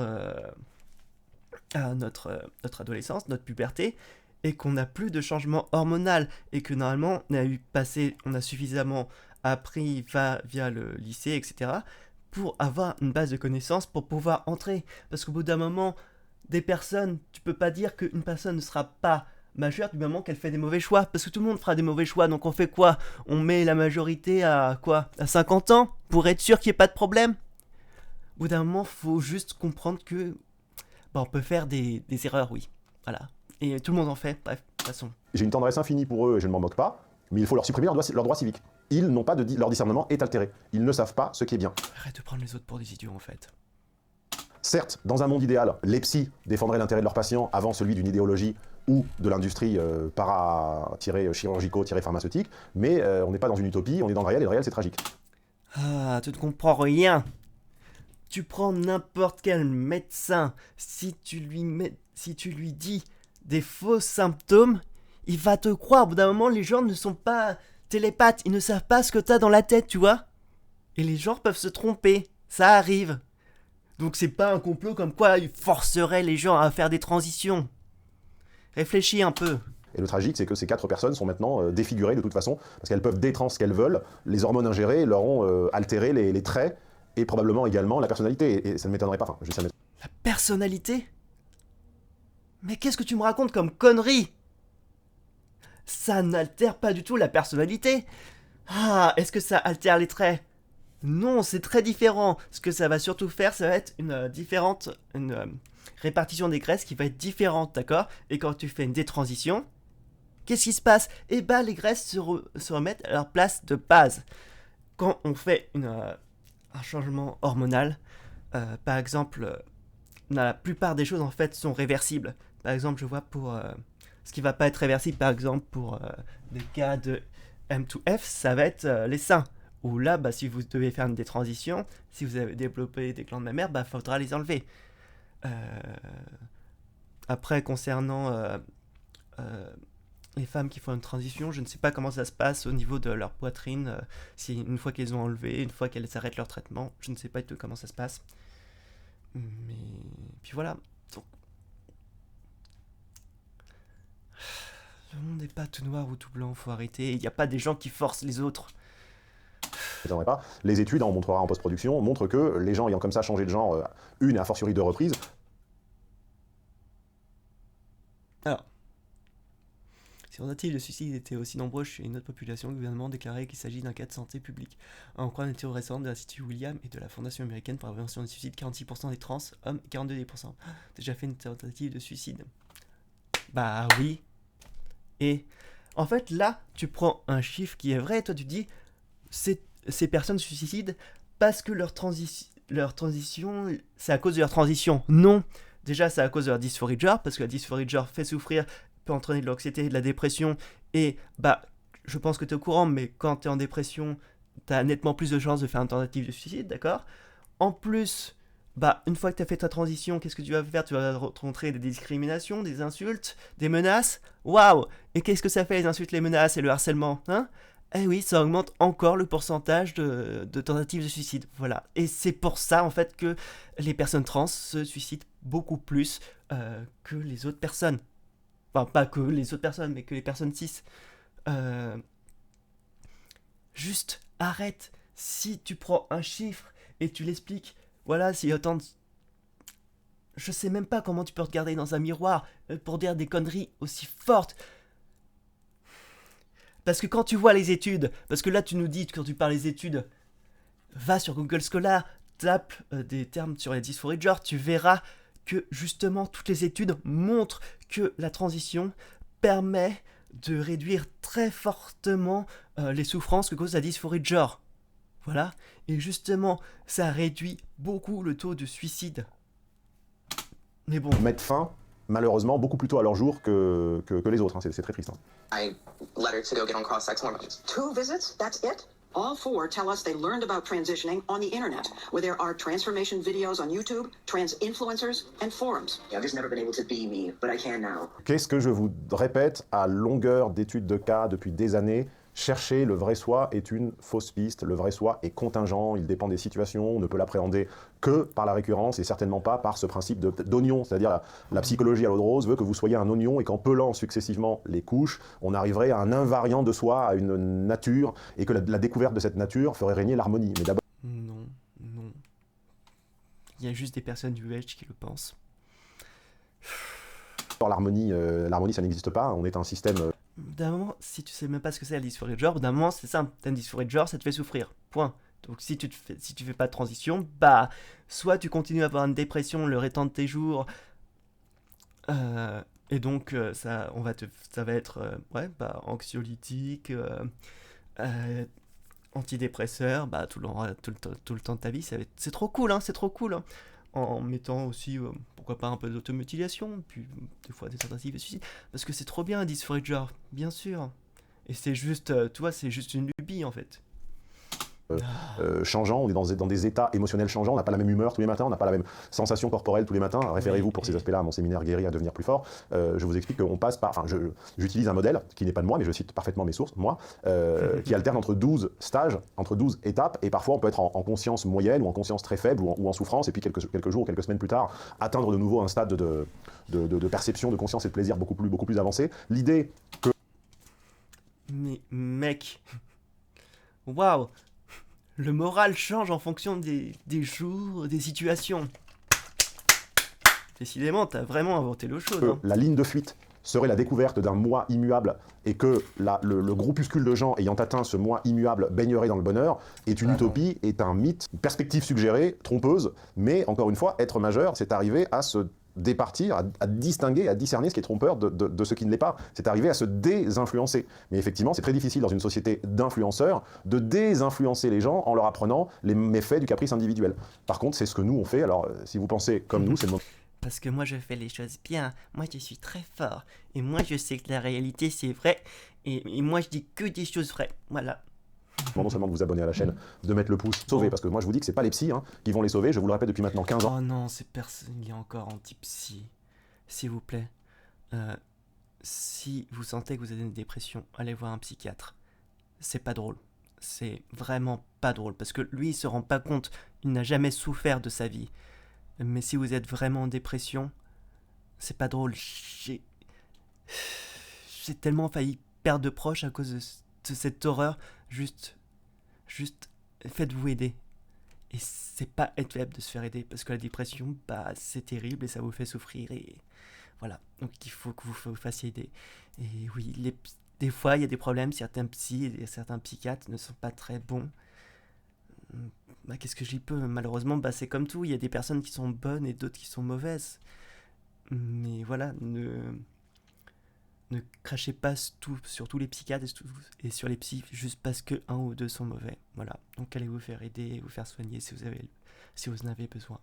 adolescence, notre puberté, et qu'on n'a plus de changement hormonal. Et que, normalement, on a suffisamment appris via le lycée, etc., pour avoir une base de connaissances pour pouvoir entrer. Parce qu'au bout d'un moment, tu peux pas dire qu'une personne ne sera pas majeure du moment qu'elle fait des mauvais choix, parce que tout le monde fera des mauvais choix. Donc on fait quoi? On met la majorité à quoi? À 50 ans pour être sûr qu'il n'y ait pas de problème? Au bout d'un moment, faut juste comprendre que on peut faire des erreurs, oui. Voilà. Et tout le monde en fait, bref, de toute façon. J'ai une tendresse infinie pour eux et je ne m'en moque pas, mais il faut leur supprimer leur droit civique. Ils n'ont pas leur discernement est altéré. Ils ne savent pas ce qui est bien. Arrête de prendre les autres pour des idiots, en fait. Certes, dans un monde idéal, les psys défendraient l'intérêt de leurs patients avant celui d'une idéologie ou de l'industrie para-chirurgico-pharmaceutique, mais on n'est pas dans une utopie, on est dans le réel, et le réel c'est tragique. Ah, tu ne comprends rien. Tu prends n'importe quel médecin, si tu lui dis des faux symptômes, il va te croire. Au bout d'un moment, les gens ne sont pas télépathes, ils ne savent pas ce que t'as dans la tête, tu vois. Et les gens peuvent se tromper, ça arrive. Donc c'est pas un complot comme quoi il forcerait les gens à faire des transitions. Réfléchis un peu. Et le tragique, c'est que ces 4 personnes sont maintenant défigurées de toute façon, parce qu'elles peuvent détrans ce qu'elles veulent, les hormones ingérées leur ont altéré les traits, et probablement également la personnalité, et ça ne m'étonnerait pas, enfin, ça m'étonnerait. La personnalité? Mais qu'est-ce que tu me racontes comme connerie? Ça n'altère pas du tout la personnalité. Ah, est-ce que ça altère les traits? Non, c'est très différent. Ce que ça va surtout faire, ça va être une répartition des graisses qui va être différente, d'accord? Et quand tu fais une détransition, qu'est-ce qui se passe? Eh ben, les graisses se remettent à leur place de base. Quand on fait un changement hormonal, par exemple, la plupart des choses en fait sont réversibles. Par exemple, je vois pour ce qui va pas être réversible, par exemple pour des cas de M2F, ça va être les seins. Où là, si vous devez faire des transitions, si vous avez développé des glandes mammaires, faudra les enlever. Après, concernant les femmes qui font une transition, je ne sais pas comment ça se passe au niveau de leur poitrine, si une fois qu'elles ont enlevé, une fois qu'elles arrêtent leur traitement, je ne sais pas du tout comment ça se passe. Mais puis voilà. Donc, le monde n'est pas tout noir ou tout blanc, faut arrêter. Il n'y a pas des gens qui forcent les autres. Pas. Les études, on montrera en post-production, montrent que les gens ayant comme ça changé de genre une et a fortiori deux reprises. Alors, si les tentatives de suicide étaient aussi nombreuses chez une autre population, le gouvernement déclarait qu'il s'agit d'un cas de santé publique. En croit une étude récente de l'Institut William et de la Fondation américaine pour la prévention des suicides, 46% des trans hommes et 42% déjà fait une tentative de suicide. Bah oui. Et en fait, là, tu prends un chiffre qui est vrai, et toi tu dis, ces personnes se suicident parce que leur transition, c'est à cause de leur transition. Non. Déjà, c'est à cause de leur dysphorie de genre, parce que la dysphorie de genre fait souffrir, peut entraîner de l'anxiété, de la dépression, et bah, je pense que tu es au courant, mais quand tu es en dépression, tu as nettement plus de chances de faire une tentative de suicide, d'accord ? En plus, bah, une fois que tu as fait ta transition, qu'est-ce que tu vas faire ? Tu vas rencontrer des discriminations, des insultes, des menaces. Waouh ! Et qu'est-ce que ça fait, les insultes, les menaces et le harcèlement, hein ? Eh oui, ça augmente encore le pourcentage de tentatives de suicide. Voilà. Et c'est pour ça, en fait, que les personnes trans se suicident beaucoup plus que les autres personnes. Enfin, pas que les autres personnes, mais que les personnes cis. Juste arrête. Si tu prends un chiffre et tu l'expliques, voilà, s'il y a autant de... Je sais même pas comment tu peux regarder dans un miroir pour dire des conneries aussi fortes. Parce que quand tu vois les études, parce que là tu nous dis, quand tu parles des études, va sur Google Scholar, tape des termes sur les dysphories de genre, tu verras que justement toutes les études montrent que la transition permet de réduire très fortement les souffrances que cause la dysphorie de genre. Voilà, et justement, ça réduit beaucoup le taux de suicide. Mais bon... Mettre fin, malheureusement, beaucoup plus tôt à leur jour que les autres, hein. C'est très triste. Hein. I let her to go get on cross-sex hormones. 2 visits? That's it? All 4 tell us they learned about transitioning on the internet, where there are transformation videos on YouTube, trans influencers, and forums. I've just never been able to be me, but I can now. Qu'est-ce que je vous répète à longueur d'études de cas depuis des années ? Chercher le vrai soi est une fausse piste. Le vrai soi est contingent, il dépend des situations, on ne peut l'appréhender que par la récurrence et certainement pas par ce principe d'oignon. C'est-à-dire la psychologie à l'eau de rose veut que vous soyez un oignon et qu'en pelant successivement les couches, on arriverait à un invariant de soi, à une nature, et que la découverte de cette nature ferait régner l'harmonie. Mais d'abord... Non. Il y a juste des personnes du Edge qui le pensent. L'harmonie, ça n'existe pas, on est un système... D'un moment, si tu sais même pas ce que c'est la dysphorie de genre, d'un moment c'est simple, t'as une dysphorie de genre, ça te fait souffrir, point. Donc si tu fais pas de transition, bah, soit tu continues à avoir une dépression le restant de tes jours, et donc ça va être anxiolytique, antidépresseur, bah tout le temps de ta vie, c'est trop cool, hein, c'est trop cool, hein. En mettant aussi, pourquoi pas, un peu d'automutilation, puis des fois des tentatives de suicide, parce que c'est trop bien, dysphorie de genre, bien sûr. Et c'est juste, c'est juste une lubie, en fait. Changeant, on est dans des états émotionnels changeants, on n'a pas la même humeur tous les matins, on n'a pas la même sensation corporelle tous les matins. Référez-vous pour ces aspects-là à mon séminaire Guérir à devenir plus fort. Je vous explique qu'on passe par... j'utilise un modèle qui n'est pas de moi, mais je cite parfaitement mes sources, moi, qui alterne entre 12 stages, entre 12 étapes, et parfois on peut être en conscience moyenne, ou en conscience très faible, ou en souffrance, et puis quelques jours ou quelques semaines plus tard, atteindre de nouveau un stade de perception, de conscience et de plaisir beaucoup plus avancé. L'idée que... Mais mec, waouh, le moral change en fonction des jours, des situations. Décidément, t'as vraiment inventé l'eau chaude. Hein. La ligne de fuite serait la découverte d'un moi immuable et que le groupuscule de gens ayant atteint ce moi immuable baignerait dans le bonheur est une utopie, est un mythe, une perspective suggérée, trompeuse, mais encore une fois, être majeur, c'est arriver à se départir, à distinguer, à discerner ce qui est trompeur de ce qui ne l'est pas. C'est arriver à se désinfluencer. Mais effectivement, c'est très difficile dans une société d'influenceurs de désinfluencer les gens en leur apprenant les méfaits du caprice individuel. Par contre, c'est ce que nous on fait. Alors, si vous pensez comme nous, c'est le moment. Parce que moi je fais les choses bien, moi je suis très fort, et moi je sais que la réalité c'est vrai, et moi je dis que des choses vraies, voilà. Non seulement de vous abonner à la chaîne, de mettre le pouce, sauver, parce que moi je vous dis que c'est pas les psys qui vont les sauver, je vous le répète depuis maintenant 15 ans. Oh non, c'est personne, il est encore anti-psy. S'il vous plaît, si vous sentez que vous avez une dépression, allez voir un psychiatre. C'est pas drôle. C'est vraiment pas drôle, parce que lui, il se rend pas compte, il n'a jamais souffert de sa vie. Mais si vous êtes vraiment en dépression, c'est pas drôle. J'ai tellement failli perdre de proches à cause de cette horreur. Juste, faites-vous aider. Et c'est pas être faible de se faire aider, parce que la dépression, bah, c'est terrible et ça vous fait souffrir. Et voilà, donc il faut que vous fassiez aider. Et oui, des fois, il y a des problèmes, certains psys et certains psychiatres ne sont pas très bons. Bah, qu'est-ce que j'y peux? Malheureusement, bah, c'est comme tout, il y a des personnes qui sont bonnes et d'autres qui sont mauvaises. Mais voilà, ne crachez pas sur tous les psychiatres et sur les psys juste parce que un ou deux sont mauvais. Voilà, donc allez vous faire aider, vous faire soigner si vous en avez besoin.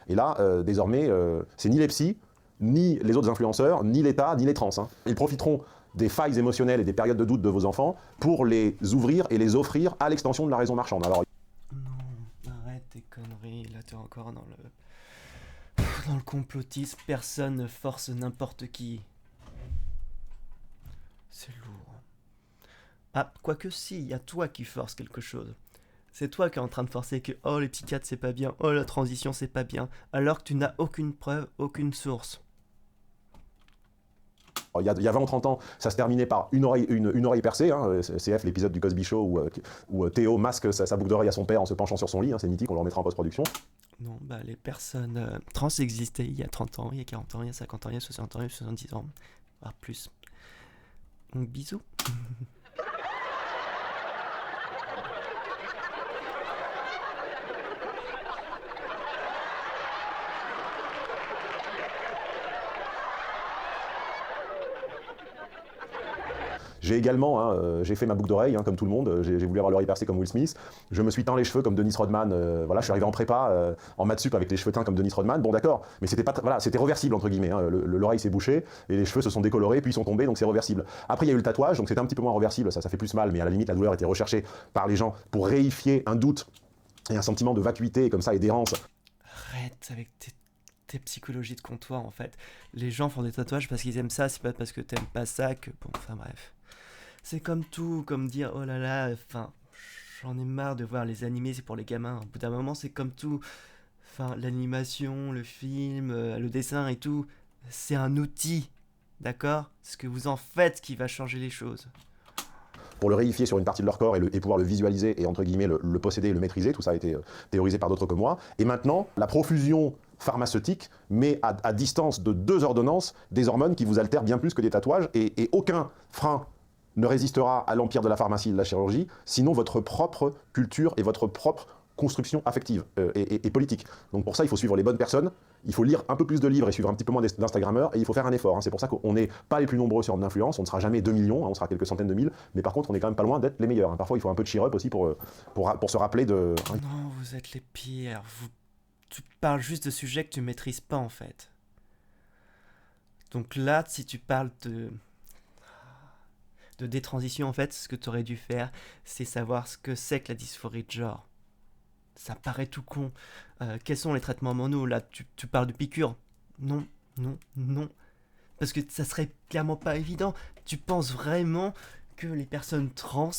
Et là, désormais, c'est ni les psys, ni les autres influenceurs, ni l'État, ni les trans. Ils profiteront des failles émotionnelles et des périodes de doute de vos enfants pour les ouvrir et les offrir à l'extension de la raison marchande. Alors, non, arrête tes conneries, là t'es encore dans le complotisme, personne ne force n'importe qui. C'est lourd. Ah, quoique si, il y a toi qui force quelque chose. C'est toi qui es en train de forcer que oh les psychiatres c'est pas bien, oh la transition c'est pas bien, alors que tu n'as aucune preuve, aucune source. il y a 20 ou 30 ans, ça se terminait par une oreille percée. CF, l'épisode du Cosby Show où Théo masque sa boucle d'oreille à son père en se penchant sur son lit. C'est mythique, on le remettra en post-production. Non, bah les personnes trans existaient il y a 30 ans, il y a 40 ans, il y a 50 ans, il y a 60 ans, il y a 70 ans, voire plus. Donc bisous. J'ai également, j'ai fait ma boucle d'oreille, comme tout le monde, j'ai voulu avoir l'oreille percée comme Will Smith, je me suis teint les cheveux comme Dennis Rodman, voilà, je suis arrivé en prépa, en maths sup avec les cheveux teints comme Dennis Rodman, bon d'accord, mais c'était pas, voilà, c'était reversible entre guillemets, l'oreille s'est bouchée, et les cheveux se sont décolorés, puis ils sont tombés, donc c'est reversible. Après il y a eu le tatouage, donc c'était un petit peu moins reversible, ça fait plus mal, mais à la limite la douleur était recherchée par les gens pour réifier un doute et un sentiment de vacuité, comme ça, et d'errance. Arrête avec tes psychologies de comptoir en fait. Les gens font des tatouages parce qu'ils aiment ça, c'est pas parce que t'aimes pas ça que... Bon, enfin bref. C'est comme tout, comme dire oh là là, enfin, j'en ai marre de voir les animés, c'est pour les gamins. Au bout d'un moment, c'est comme tout. Enfin, l'animation, le film, le dessin et tout, c'est un outil, d'accord? Ce que vous en faites qui va changer les choses. Pour le réifier sur une partie de leur corps et pouvoir le visualiser et entre guillemets le posséder et le maîtriser, tout ça a été théorisé par d'autres que moi. Et maintenant, la profusion pharmaceutique met à distance de 2 ordonnances des hormones qui vous altèrent bien plus que des tatouages et aucun frein ne résistera à l'empire de la pharmacie et de la chirurgie, sinon votre propre culture et votre propre construction affective et politique. Donc pour ça, il faut suivre les bonnes personnes, il faut lire un peu plus de livres et suivre un petit peu moins d'Instagrammeurs, et il faut faire un effort. C'est pour ça qu'on n'est pas les plus nombreux sur l'influence, on ne sera jamais 2 millions, on sera quelques centaines de mille, mais par contre, on est quand même pas loin d'être les meilleurs. Parfois, il faut un peu de cheer-up aussi pour se rappeler de... Non, vous êtes les pires. Tu parles juste de sujets que tu maîtrises pas, en fait. Donc là, si tu parles de détransition, en fait, ce que tu aurais dû faire, c'est savoir ce que c'est que la dysphorie de genre. Ça paraît tout con. Quels sont les traitements mono? Là, tu parles de piqûres. Non. Parce que ça serait clairement pas évident. Tu penses vraiment que les personnes trans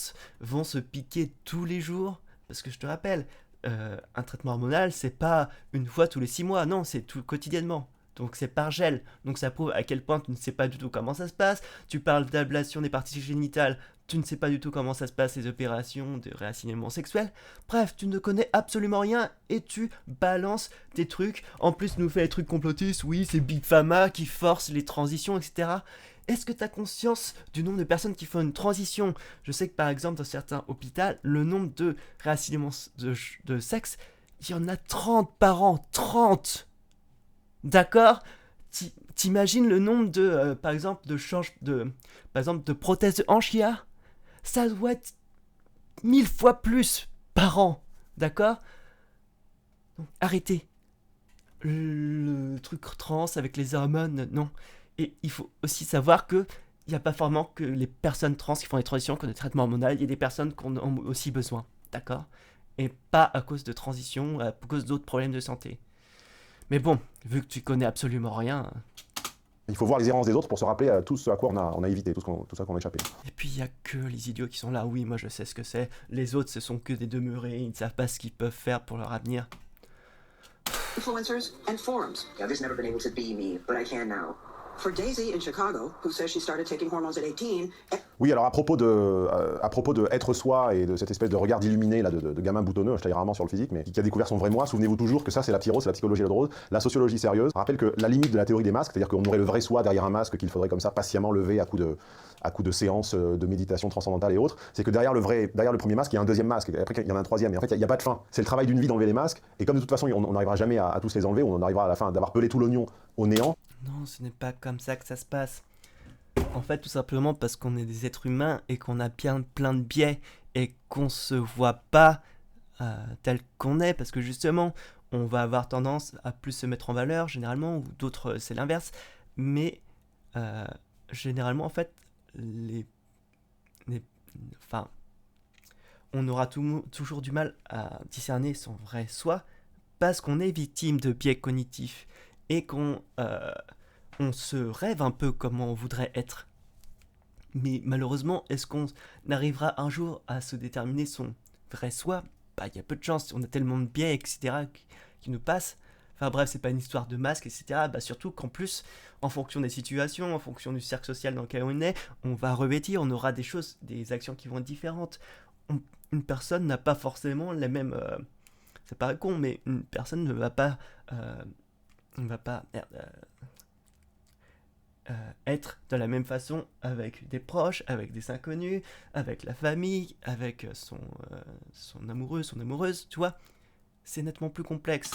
vont se piquer tous les jours? Parce que je te rappelle, un traitement hormonal, c'est pas une fois tous les 6 mois. Non, c'est tout quotidiennement. Donc c'est par gel, donc ça prouve à quel point tu ne sais pas du tout comment ça se passe. Tu parles d'ablation des parties génitales, tu ne sais pas du tout comment ça se passe, les opérations de réassignement sexuel. Bref, tu ne connais absolument rien et tu balances tes trucs. En plus, tu nous fais les trucs complotistes, oui, c'est Big Pharma qui force les transitions, etc. Est-ce que tu as conscience du nombre de personnes qui font une transition? Je sais que par exemple, dans certains hôpitaux, le nombre de réassignements de sexe, il y en a 30 par an, 30! D'accord? T'imagines le nombre de, par exemple, de prothèses de hanche qu'il y a? Ça doit être 1000 fois plus par an. D'accord? Donc, arrêtez. Le truc trans avec les hormones, non. Et il faut aussi savoir que il n'y a pas forcément que les personnes trans qui font des transitions qui ont des traitements hormonaux, il y a des personnes qui en ont aussi besoin, d'accord? Et pas à cause de transitions, à cause d'autres problèmes de santé. Mais bon, vu que tu connais absolument rien... Il faut voir les errances des autres pour se rappeler tout ce à quoi on a évité, tout ça qu'on a échappé. Et puis il n'y a que les idiots qui sont là, oui, moi je sais ce que c'est. Les autres, ce sont que des demeurés, ils ne savent pas ce qu'ils peuvent faire pour leur avenir. Influencers and forums. I've just never been able to be me, but I can now. For Daisy in Chicago, who says she started taking hormones at 18... Oui, alors à propos de être soi et de cette espèce de regard illuminé là, de gamin boutonneux, je taille rarement sur le physique, mais qui a découvert son vrai moi, souvenez-vous toujours que ça c'est la psyro, c'est la psychologie à l'eau de rose, la sociologie sérieuse. Je rappelle que la limite de la théorie des masques, c'est-à-dire qu'on aurait le vrai soi derrière un masque qu'il faudrait comme ça patiemment lever à coup de séances de méditation transcendantale et autres, c'est que derrière le premier masque, il y a un deuxième masque, et après il y en a un troisième, et en fait il n'y a pas de fin. C'est le travail d'une vie d'enlever les masques, et comme de toute façon on n'arrivera jamais à tous les enlever, on en arrivera à la fin d'avoir pelé tout l'oignon au néant. Non, ce n'est pas comme ça que ça se passe. En fait, tout simplement parce qu'on est des êtres humains et qu'on a bien plein de biais et qu'on se voit pas tel qu'on est, parce que justement, on va avoir tendance à plus se mettre en valeur, généralement, ou d'autres, c'est l'inverse. Mais généralement, en fait, enfin, on aura toujours du mal à discerner son vrai soi parce qu'on est victime de biais cognitifs et qu'on se rêve un peu comment on voudrait être. Mais malheureusement, est-ce qu'on arrivera un jour à se déterminer son vrai soi? Bah, il y a peu de chance, on a tellement de biais, etc., qui nous passent. Enfin bref, c'est pas une histoire de masque, etc. Bah, surtout qu'en plus, en fonction des situations, en fonction du cercle social dans lequel on est, on va revêtir, on aura des choses, des actions qui vont être différentes. Une personne n'a pas forcément les mêmes... ça paraît con, mais une personne ne va pas... être de la même façon avec des proches, avec des inconnus, avec la famille, avec son amoureux, son amoureuse, tu vois. C'est nettement plus complexe.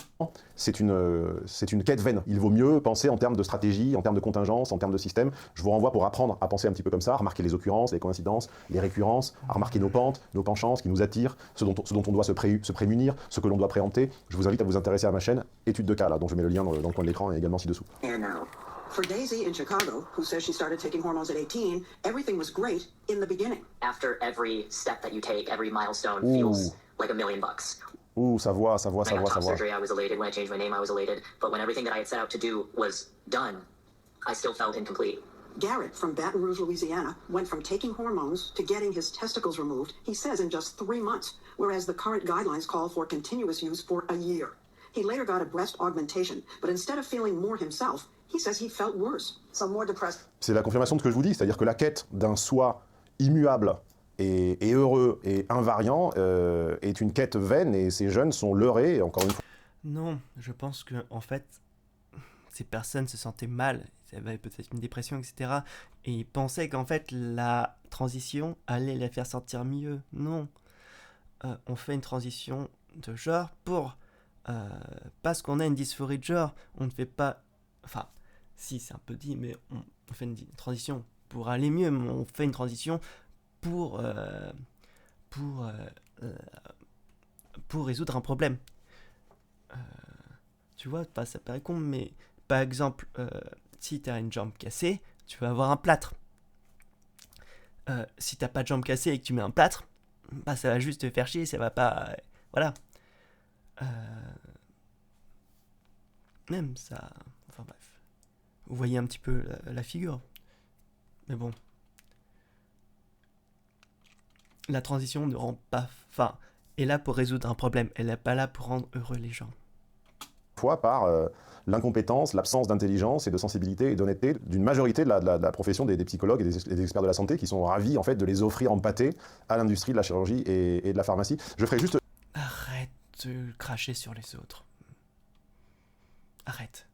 C'est une quête vaine. Il vaut mieux penser en termes de stratégie, en termes de contingence, en termes de système. Je vous renvoie pour apprendre à penser un petit peu comme ça, à remarquer les occurrences, les coïncidences, les récurrences, à remarquer nos pentes, nos penchants, ce qui nous attire, ce dont on doit se prémunir, ce que l'on doit préempter. Je vous invite à vous intéresser à ma chaîne Étude de cas, là, dont je mets le lien dans le coin de l'écran et également ci-dessous. And now, for Daisy in Chicago, who says she started taking hormones at 18, everything was great in the beginning. After every step that you take, every milestone feels like $1,000,000. Ouh, ça voit. When I got top surgery, I was elated. When I changed my name, I was elated. But when everything that I had set out to do was done, I still felt incomplete. Garrett from Baton Rouge, Louisiana, went from taking hormones to getting his testicles removed, he says, in just 3 months, whereas the current guidelines call for continuous use for a year. He later got a breast augmentation, but instead of feeling more himself, he says he felt worse, so more depressed. C'est la confirmation de ce que je vous dis, c'est-à-dire que la quête d'un soi immuable et heureux et invariant est une quête vaine et ces jeunes sont leurrés, encore une fois. Non, je pense que en fait, ces personnes se sentaient mal, elles avaient peut-être une dépression, etc. Et ils pensaient qu'en fait, la transition allait les faire sentir mieux. Non. On fait une transition de genre pour... parce qu'on a une dysphorie de genre. On ne fait pas... Enfin, si, c'est un peu dit, mais on fait une transition pour aller mieux, mais on fait une transition pour résoudre un problème. Tu vois, ça paraît con, mais par exemple, si tu as une jambe cassée, tu vas avoir un plâtre. Si t'as pas de jambe cassée et que tu mets un plâtre, bah ça va juste te faire chier, ça va pas... voilà. Même ça... Enfin bref. Vous voyez un petit peu la figure. Mais bon. La transition ne rend pas... Enfin, est là pour résoudre un problème. Elle n'est pas là pour rendre heureux les gens. Fois par l'incompétence, l'absence d'intelligence et de sensibilité et d'honnêteté d'une majorité de la profession des psychologues et des experts de la santé qui sont ravis en fait de les offrir en pâté à l'industrie de la chirurgie et de la pharmacie. Je ferai juste... Arrête de cracher sur les autres. Arrête.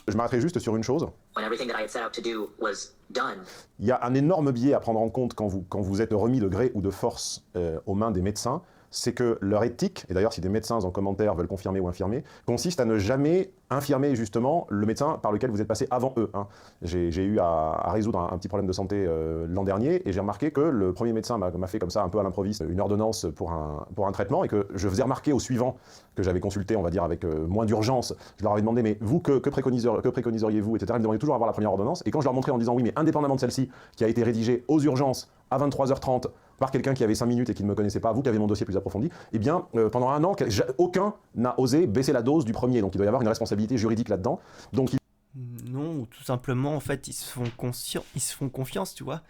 Je m'arrêterai juste sur une chose. When everything that I had set out to do was done. Il y a un énorme biais à prendre en compte quand vous êtes remis de gré ou de force aux mains des médecins. c'est que leur éthique, et d'ailleurs si des médecins en commentaire veulent confirmer ou infirmer, consiste à ne jamais infirmer justement le médecin par lequel vous êtes passé avant eux. Hein. J'ai eu à résoudre un petit problème de santé l'an dernier, et j'ai remarqué que le premier médecin m'a fait comme ça, un peu à l'improviste, une ordonnance pour un traitement, et que je faisais remarquer aux suivants que j'avais consulté, on va dire, avec moins d'urgence. Je leur avais demandé, mais vous, que préconiseriez-vous, etc. Ils me demandaient toujours à avoir la première ordonnance, et quand je leur montrais en disant, oui, mais indépendamment de celle-ci, qui a été rédigée aux urgences, à 23h30, par quelqu'un qui avait 5 minutes et qui ne me connaissait pas, vous qui avez mon dossier plus approfondi, eh bien, pendant un an, aucun n'a osé baisser la dose du premier. Donc il doit y avoir une responsabilité juridique là-dedans. Donc Non, ou tout simplement, en fait, ils se font confiance, tu vois.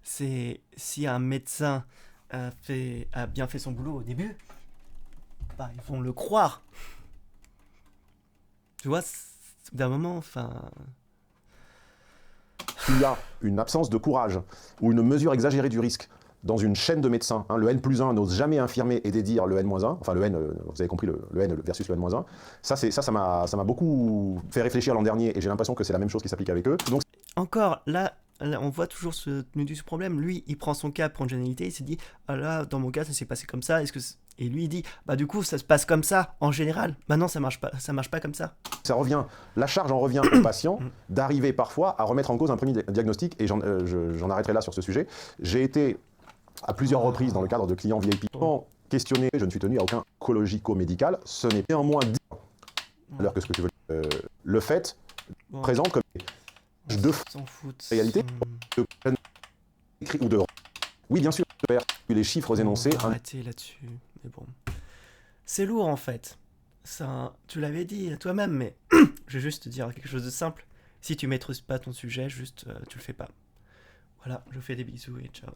C'est si un médecin a bien fait son boulot au début, bah, ils vont le croire. Tu vois, d'un moment, enfin... il y a une absence de courage ou une mesure exagérée du risque dans une chaîne de médecins, hein, le N+1 n'ose jamais infirmer et dédire le N-1, enfin le N, vous avez compris, le N versus le N-1, ça m'a beaucoup fait réfléchir l'an dernier, et j'ai l'impression que c'est la même chose qui s'applique avec eux. Donc, encore, là, on voit toujours ce problème. Lui, il prend son cas pour une généralité, il se dit, ah là, dans mon cas, ça s'est passé comme ça, et lui, il dit, bah du coup, ça se passe comme ça, en général. Maintenant, ça marche pas comme ça. La charge en revient au patient d'arriver parfois à remettre en cause un premier diagnostic, et j'en arrêterai là sur ce sujet. J'ai été à plusieurs reprises dans le cadre de clients VIP questionné, je ne suis tenu à aucun oncologico-médical, ce n'est néanmoins dit, alors que ce que tu veux le fait présente comme de réalité ou de... Oui, bien sûr, les chiffres énoncés... Arrêtez là-dessus, mais bon. C'est lourd, en fait. Ça, tu l'avais dit toi-même, mais je vais juste te dire quelque chose de simple. Si tu maîtrises pas ton sujet, juste tu le fais pas. Voilà, je fais des bisous et ciao.